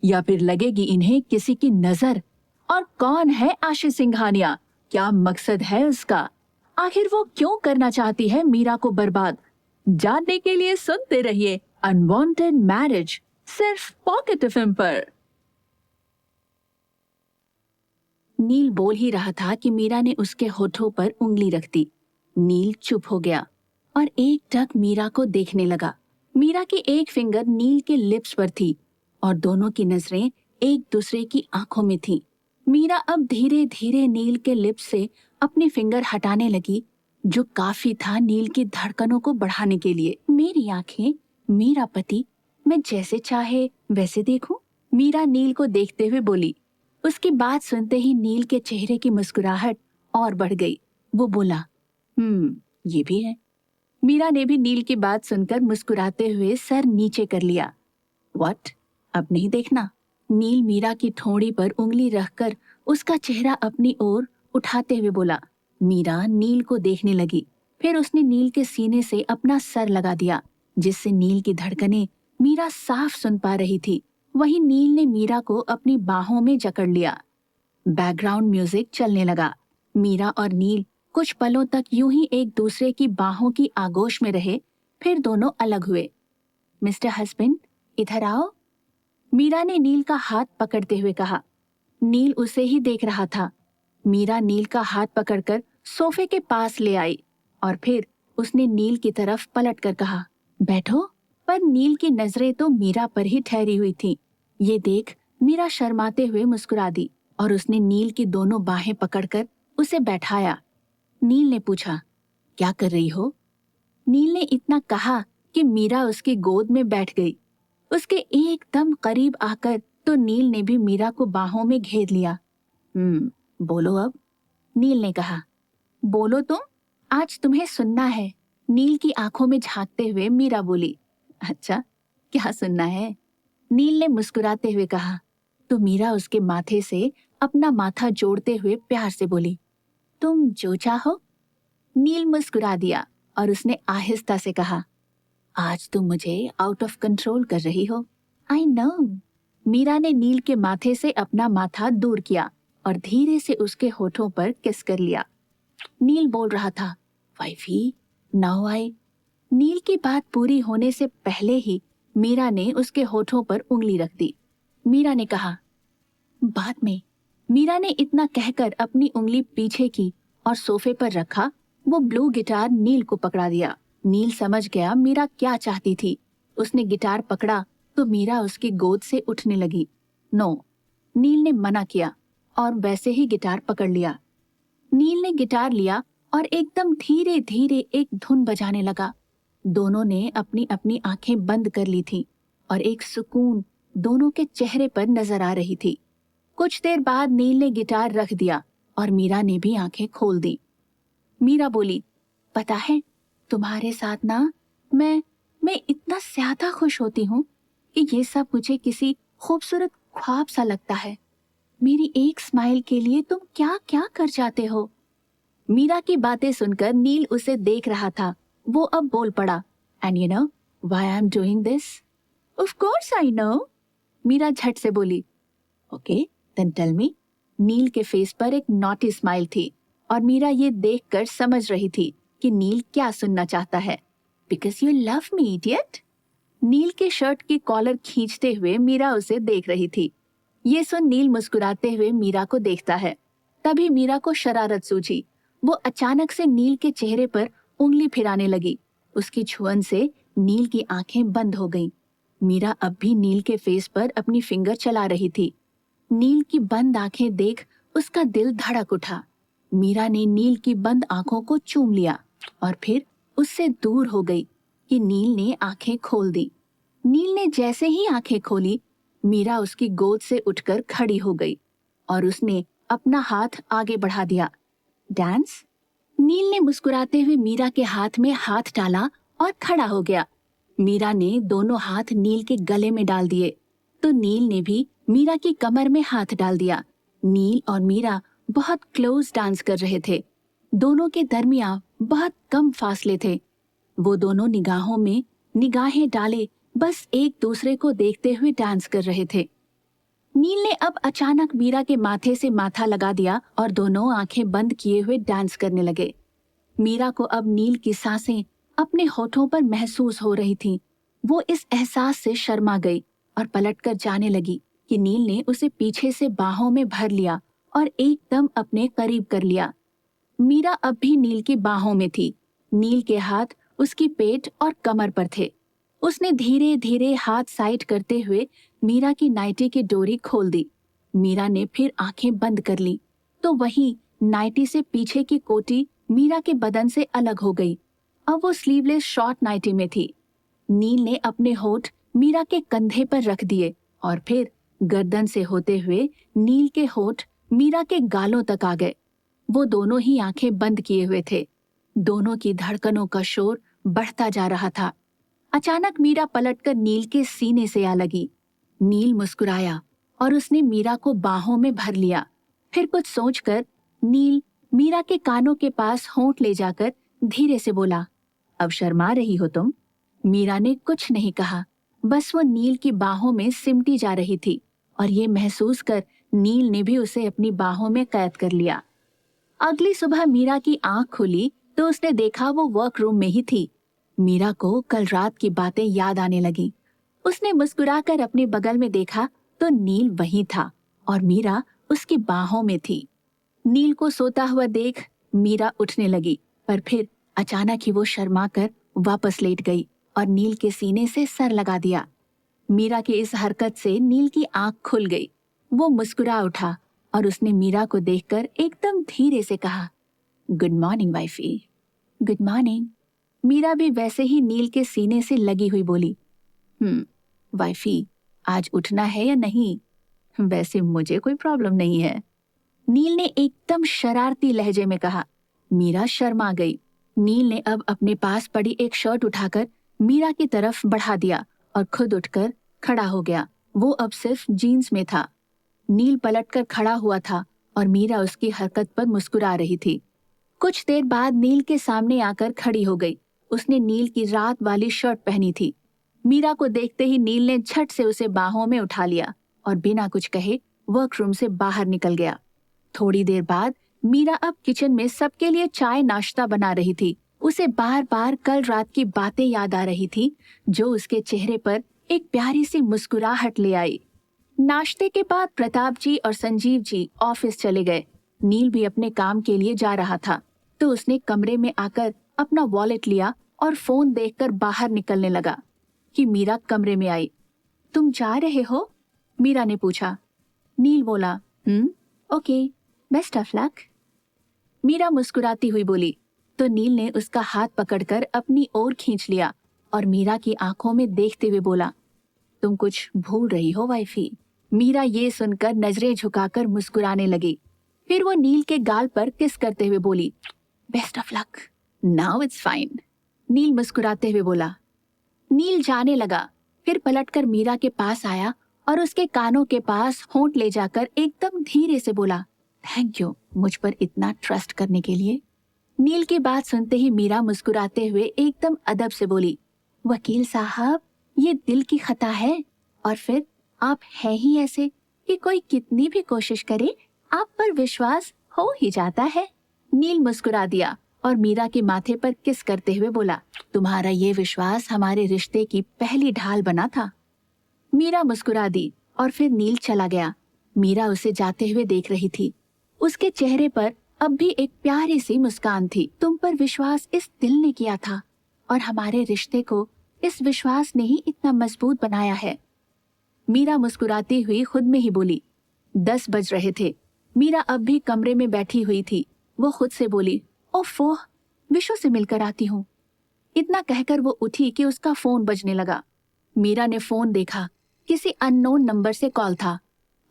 या फिर लगेगी इन्हें किसी की नजर? और कौन है आशीष सिंघानिया? क्या मकसद है उसका? आखिर वो क्यों करना चाहती है मीरा को बर्बाद? जानने के लिए सुनते रहिए अनवांटेड मैरिज, सिर्फ पॉकेट एफएम पर। नील बोल ही रहा था कि मीरा ने उसके होठों पर उंगली रख दी। नील चुप हो गया और एक टक मीरा को देखने लगा। मीरा की एक फिंगर नील के लिप्स पर थी और दोनों की नजरें एक दूसरे की आंखों में थीं। मीरा अब धीरे धीरे नील के लिप्स से अपनी फिंगर हटाने लगी, जो काफी था नील की धड़कनों को बढ़ाने के लिए। मेरी आंखें, मेरा पति, मैं जैसे चाहे वैसे देखूं? मीरा नील को देखते हुए बोली। उसकी बात सुनते ही नील के चेहरे की मुस्कुराहट और बढ़ गई। वो बोला, ये भी है। मीरा ने भी नील की बात सुनकर मुस्कुराते हुए सर नीचे कर लिया। व्हाट? अब नहीं देखना? नील मीरा की ठोड़ी पर उंगली रखकर उसका चेहरा अपनी ओर उठाते हुए बोला। मीरा नील को देखने लगी। फिर उसने नील के सीने से अपना सर लगा दिया, जिससे नील की धड़कनें मीरा साफ सुन पा रही थी। वहीं नील ने मीरा को अपनी बाहों में जकड़ लिया। बैकग्राउंड म्यूजिक चलने लगा। मीरा और नील कुछ पलों तक यूं ही एक दूसरे की बाहों की आगोश में रहे। फिर दोनों अलग हुए। मिस्टर हस्बैंड, इधर आओ, मीरा ने नील का हाथ पकड़ते हुए कहा। नील उसे ही देख रहा था। मीरा नील का हाथ पकड़कर सोफे के पास ले आई और फिर उसने नील की तरफ पलटकर कहा, बैठो। पर नील की नजरें तो मीरा पर ही ठहरी हुई थीं। ये देख मीरा शर्माते हुए मुस्कुरा दी और उसने नील की दोनों बाहें पकड़कर उसे बैठाया। नील ने पूछा, क्या कर रही हो? नील ने इतना कहा कि मीरा उसकी गोद में बैठ गई। उसके एकदम करीब आकर तो नील ने भी मीरा को बाहों में घेर लिया। बोलो अब, नील ने कहा। बोलो तुम, आज तुम्हें सुनना है, नील की आंखों में झांकते हुए मीरा बोली। अच्छा, क्या सुनना है? नील ने मुस्कुराते हुए कहा। तो मीरा उसके माथे से अपना माथा जोड़ते हुए प्यार से बोली, तुम जो चाहो। नील मुस्कुरा दिया और उसने आहिस्ता से कहा, आज तुम मुझे आउट ऑफ कंट्रोल कर रही हो। आई नो। मीरा ने नील के माथे से अपना माथा दूर किया और धीरे से उसके होठों पर किस कर लिया। नील बोल रहा था, वाइफी, नाउ आई। नील की बात पूरी होने से पहले ही मीरा ने उसके होठों पर उंगली रख दी। मीरा ने कहा, बाद में। मीरा ने इतना कहकर अपनी उंगली पीछे की और सोफे पर रखा वो ब्लू गिटार नील को पकड़ा दिया। नील समझ गया मीरा क्या चाहती थी। उसने गिटार पकड़ा तो मीरा उसकी गोद से उठने लगी। नो, नील ने मना किया और वैसे ही गिटार पकड़ लिया। नील ने गिटार लिया और एकदम धीरे धीरे एक धुन बजाने लगा। दोनों ने अपनी अपनी आंखें बंद कर ली थीं और एक सुकून दोनों के चेहरे पर नजर आ रही थी। कुछ देर बाद नील ने गिटार रख दिया और मीरा ने भी आंखें खोल दी। मीरा बोली, पता है तुम्हारे साथ ना मैं इतना ज्यादा खुश होती हूँ कि ये सब मुझे किसी खूबसूरत ख्वाब सा लगता है। मेरी एक स्माइल के लिए तुम क्या क्या कर जाते हो। मीरा की बातें सुनकर नील उसे देख रहा था। वो अब बोल पड़ा, and you know why I am doing this? Of course I know, Meera झट से बोली। Okay then tell me. Neel के फेस पर एक नॉटी स्माइल थी और मीरा ये देखकर समझ रही थी कि नील क्या सुनना चाहता है। Because you love me idiot. Neel के शर्ट की कॉलर खींचते हुए मीरा उसे देख रही थी। ये सुन नील मुस्कुराते हुए मीरा को देखता है। तभी मीरा को शरारत सूझी। वो अचानक से नील के चेहरे पर उंगली फिराने लगी। उसकी छुअन से नील की आंखें बंद हो गईं। मीरा अब भी नील के फेस पर अपनी फिंगर चला रही थी। नील की बंद आंखें देख उसका दिल धड़क उठा। मीरा ने नील की बंद आंखों को चूम लिया और फिर उससे दूर हो गई कि नील ने आंखें खोल दी। नील ने जैसे ही आंखें खोली, मीरा उसकी गोद से उठकर खड़ी हो गई और उसने अपना हाथ आगे बढ़ा दिया। डांस? नील ने मुस्कुराते हुए मीरा के हाथ में हाथ डाला और खड़ा हो गया। मीरा ने दोनों हाथ नील के गले में डाल दिए तो नील ने भी मीरा की कमर में हाथ डाल दिया। नील और मीरा बहुत क्लोज डांस कर रहे थे। दोनों के दरमियान बहुत कम फासले थे। वो दोनों निगाहों में निगाहें डाले बस एक दूसरे को देखते हुए डांस कर रहे थे। नील ने अब अचानक मीरा के माथे से माथा लगा दिया और दोनों आंखें बंद किए हुए डांस करने लगे। मीरा को अब नील की सांसें अपने होठों पर महसूस हो रही थीं। वो इस एहसास से शर्मा गई और पलटकर जाने लगी कि नील ने उसे पीछे से बाहों में भर लिया और एकदम अपने करीब कर लिया। मीरा अब भी नील की बाहों में थी। नील के हाथ उसकी पेट और कमर पर थे। उसने धीरे धीरे हाथ साइड करते हुए मीरा की नाइटी की डोरी खोल दी। मीरा ने फिर आंखें बंद कर ली तो वहीं नाइटी से पीछे की कोटी मीरा के बदन से अलग हो गई। अब वो स्लीवलेस शॉर्ट नाइटी में थी। नील ने अपने होठ मीरा के कंधे पर रख दिए और फिर गर्दन से होते हुए नील के होठ मीरा के गालों तक आ गए। वो दोनों ही आंखें बंद किए हुए थे। दोनों की धड़कनों का शोर बढ़ता जा रहा था। अचानक मीरा पलटकर नील के सीने से आ लगी। नील मुस्कुराया और उसने मीरा को बाहों में भर लिया। फिर कुछ सोचकर नील मीरा के कानों के पास होंठ ले जाकर धीरे से बोला, अब शर्मा रही हो तुम? मीरा ने कुछ नहीं कहा, बस वो नील की बाहों में सिमटी जा रही थी और ये महसूस कर नील ने भी उसे अपनी बाहों में कैद कर लिया। अगली सुबह मीरा की आंख खुली तो उसने देखा वो वर्करूम में ही थी। मीरा को कल रात की बातें याद आने लगी। उसने मुस्कुराकर अपने बगल में देखा तो नील वहीं था और मीरा उसकी बाहों में थी। नील को सोता हुआ देख मीरा उठने लगी, पर फिर अचानक ही वो शर्मा कर वापस लेट गई और नील के सीने से सर लगा दिया। मीरा की इस हरकत से नील की आंख खुल गई। वो मुस्कुरा उठा और उसने मीरा को देखकर एकदम धीरे से कहा, good morning wifey. Good morning. Meera भी वैसे ही नील के सीने से लगी हुई बोली, वाइफी आज उठना है या नहीं? वैसे मुझे कोई प्रॉब्लम नहीं है, नील ने एकदम शरारती लहजे में कहा। मीरा शर्मा गई। नील ने अब अपने पास पड़ी एक शर्ट उठाकर मीरा की तरफ बढ़ा दिया और खुद उठकर खड़ा हो गया। वो अब सिर्फ जीन्स में था। नील पलटकर खड़ा हुआ था और मीरा उसकी हरकत पर मुस्कुरा रही थी। कुछ देर बाद नील के सामने आकर खड़ी हो गई। उसने नील की रात वाली शर्ट पहनी थी। मीरा को देखते ही नील ने झट से उसे बाहों में उठा लिया और बिना कुछ कहे वर्करूम से बाहर निकल गया। थोड़ी देर बाद मीरा अब किचन में सबके लिए चाय नाश्ता बना रही थी। उसे बार बार कल रात की बातें याद आ रही थी जो उसके चेहरे पर एक प्यारी सी मुस्कुराहट ले आई। नाश्ते के बाद प्रताप जी और संजीव जी ऑफिस चले गए। नील भी अपने काम के लिए जा रहा था तो उसने कमरे में आकर अपना वॉलेट लिया और फोन देखकर बाहर निकलने लगा कि मीरा कमरे में आई। तुम जा रहे हो? मीरा ने पूछा। नील बोला, okay, best of luck. Meera मुस्कुराती हुई बोली तो नील ने उसका हाथ पकड़कर अपनी ओर खींच लिया और मीरा की आंखों में देखते हुए बोला, तुम कुछ भूल रही हो वाइफी। मीरा ये सुनकर नजरें झुकाकर मुस्कुराने लगी। फिर वो नील के गाल पर किस करते हुए बोली, best of luck, now it's fine. Neel मुस्कुराते हुए बोला। नील जाने लगा, फिर पलटकर मीरा के पास आया और उसके कानों के पास होंठ ले जाकर एकदम धीरे से बोला, थैंक यू मुझ पर इतना ट्रस्ट करने के लिए। नील की बात सुनते ही मीरा मुस्कुराते हुए एकदम अदब से बोली, वकील साहब, ये दिल की खता है, और फिर आप हैं ही ऐसे कि कोई कितनी भी कोशिश करे आप पर विश्वास हो ही जाता है। नील मुस्कुरा दिया और मीरा के माथे पर किस करते हुए बोला, तुम्हारा ये विश्वास हमारे रिश्ते की पहली ढाल बना था। मीरा मुस्कुरा दी और फिर नील चला गया। मीरा उसे जाते हुए देख रही थी। उसके चेहरे पर अब भी एक प्यारी सी मुस्कान थी। तुम पर विश्वास इस दिल ने किया था और हमारे रिश्ते को इस विश्वास ने ही इतना मजबूत बनाया है। मीरा मुस्कुराती हुई खुद में ही बोली। 10 बज रहे थे। मीरा अब भी कमरे में बैठी हुई थी। वो खुद से बोली, ओफो, विशु से मिलकर आती हूँ। इतना कहकर वो उठी कि उसका फोन बजने लगा। मीरा ने फोन देखा, किसी अननोन नंबर से कॉल था।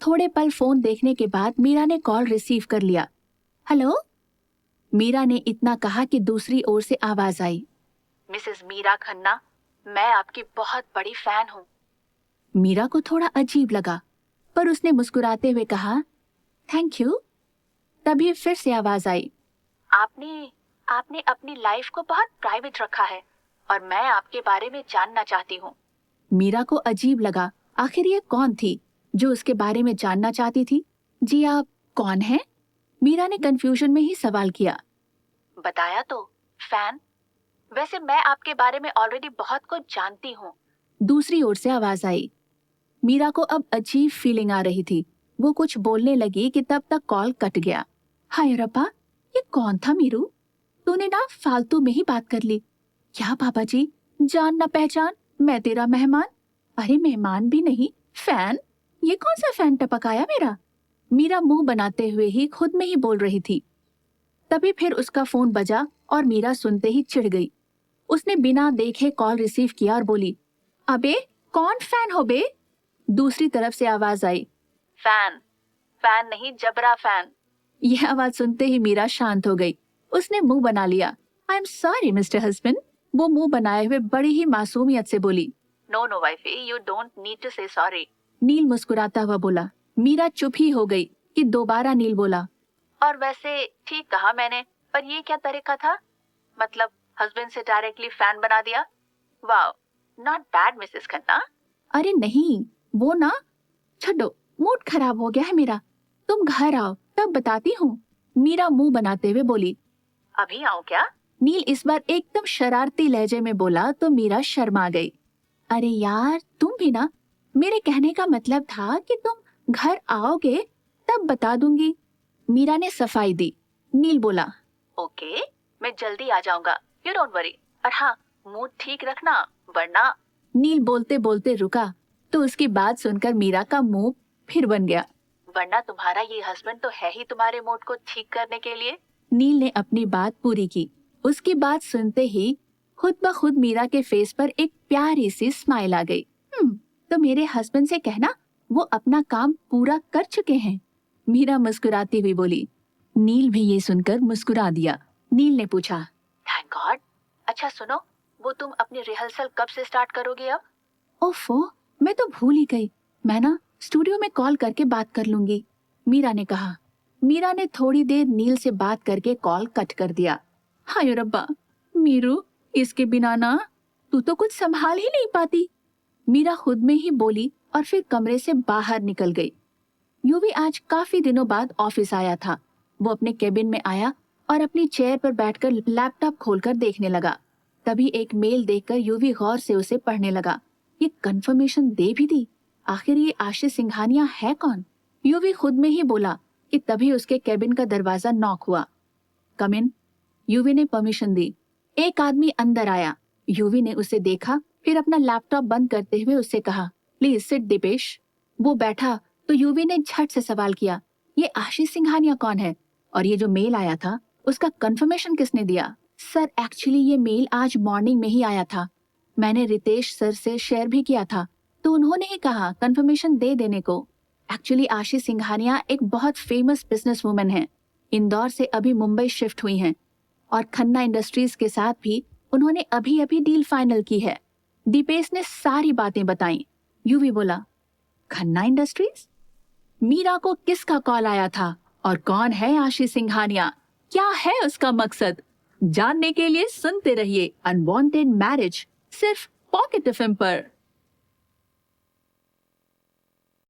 थोड़े पल फोन देखने के बाद मीरा ने कॉल रिसीव कर लिया। हेलो? मीरा ने इतना कहा कि दूसरी ओर से आवाज आई, मिसेस मीरा खन्ना, मैं आपकी बहुत बड़ी फैन हूँ। मीरा को थोड़ा अजीब लगा, पर उसने मुस्कुराते हुए कहा, थैंक यू। तभी फिर से आवाज आई, आपने अपनी लाइफ को बहुत प्राइवेट रखा है और मैं आपके बारे में जानना चाहती हूँ। मीरा को अजीब लगा, आखिर ये कौन थी जो उसके बारे में जानना चाहती थी। जी आप कौन हैं? मीरा ने कंफ्यूजन में ही सवाल किया। बताया तो, फैन। वैसे मैं आपके बारे में ऑलरेडी बहुत कुछ जानती हूँ। दूसरी ओर से आवाज आई। मीरा को अब अजीब फीलिंग आ रही थी। वो कुछ बोलने लगी कि तब तक कॉल कट गया। हाय रब्बा, ये कौन था मीरू? तूने ना फालतू में ही बात कर ली। क्या बाबा जी, जान ना पहचान, मैं तेरा मेहमान। अरे मेहमान भी नहीं, फैन। ये कौन सा फैन टपक आया मेरा? मीरा मुंह बनाते हुए ही खुद में ही बोल रही थी। तभी फिर उसका फोन बजा और मीरा सुनते ही चिढ़ गई। उसने बिना देखे कॉल रिसीव किया और बोली, अबे कौन फैन हो बे? दूसरी तरफ से आवाज आई, फैन नहीं, जबरा फैन। यह आवाज सुनते ही मीरा शांत हो गई। उसने मुंह बना लिया। I am sorry mister husband. वो मुंह बनाए हुए बड़ी ही मासूमियत से बोली। No wifey, you don't need to say sorry. Neel मुस्कुराता हुआ बोला। मीरा चुप ही हो गई कि दोबारा नील बोला, और वैसे ठीक कहा मैंने, पर ये क्या तरीका था? मतलब हस्बैंड से डायरेक्टली फैन बना दिया? Wow, not bad Mrs Khanna. अरे नहीं, वो ना, छोड़ो, मूड खराब हो गया है मेरा। तुम घर आओ तब बताती हूँ। मीरा मुंह बनाते हुए बोली। अभी आऊँ क्या? नील इस बार एकदम शरारती लहजे में बोला तो मीरा शर्मा गई। अरे यार, तुम भी ना, मेरे कहने का मतलब था कि तुम घर आओगे तब बता दूंगी। मीरा ने सफाई दी। नील बोला, ओके, मैं जल्दी आ जाऊंगा, यू डोंट वरी। और हाँ, मूड ठीक रखना, वरना। नील बोलते बोलते रुका तो उसकी बात सुनकर मीरा का मुंह फिर बन गया। वरना तुम्हारा ये हस्बैंड तो है ही तुम्हारे मूड को ठीक करने के लिए। नील ने अपनी बात पूरी की। उसकी बात सुनते ही खुद ब खुद मीरा के फेस पर एक प्यारी सी स्माइल आ गई। तो मेरे हस्बैंड से कहना वो अपना काम पूरा कर चुके हैं। मीरा मुस्कुराती हुई बोली। नील भी ये सुनकर मुस्कुरा दिया। नील ने पूछा, थैंक गॉड। अच्छा सुनो, वो तुम अपनी रिहर्सल कब से स्टार्ट करोगे अब? ओफो, मैं तो भूल ही गई। मैं ना स्टूडियो में कॉल करके बात कर लूंगी, मीरा ने कहा। मीरा ने थोड़ी देर नील से बात करके कॉल कट कर दिया। हाय रब्बा, मीरू, इसके बिना ना तू तो कुछ संभाल ही नहीं पाती। मीरा खुद में ही बोली और फिर कमरे से बाहर निकल गई। यूवी आज काफी दिनों बाद ऑफिस आया था। वो अपने केबिन में आया और अपनी चेयर पर बैठकर लैपटॉप खोलकर देखने लगा। तभी एक मेल देखकर यूवी गौर से उसे पढ़ने लगा। ये कंफर्मेशन दे भी दी। आखिर ये आशीष सिंघानिया है कौन? यूवी खुद में ही बोला कि तभी उसके केबिन का दरवाजा नॉक हुआ। कम इन। यूवी ने परमिशन दी। एक आदमी अंदर आया। यूवी ने उसे देखा, फिर अपना लैपटॉप बंद करते हुए उससे कहा, प्लीज सिट दीपेश। वो बैठा तो यूवी ने झट से सवाल किया, ये आशीष सिंघानिया कौन है? और ये जो मेल आया था उसका कंफर्मेशन किसने दिया? सर, एक्चुअली ये मेल आज मॉर्निंग में ही आया था। मैंने रितेश सर से शेयर भी किया था, तो उन्होंने ही कहा कंफर्मेशन दे देने को। एक्चुअली आशीष सिंघानिया एक बहुत फेमस बिजनेस वुमन है, इंदौर से अभी मुंबई शिफ्ट हुई हैं और खन्ना इंडस्ट्रीज के साथ भी उन्होंने अभी अभी डील फाइनल की है। दीपेश ने सारी बातें बताई। यूवी बोला, खन्ना इंडस्ट्रीज? मीरा को किसका कॉल आया था और कौन है आशीष सिंघानिया? क्या है उसका मकसद? जानने के लिए सुनते रहिए अनवांटेड मैरिज, सिर्फ पॉकेट एफएम पर।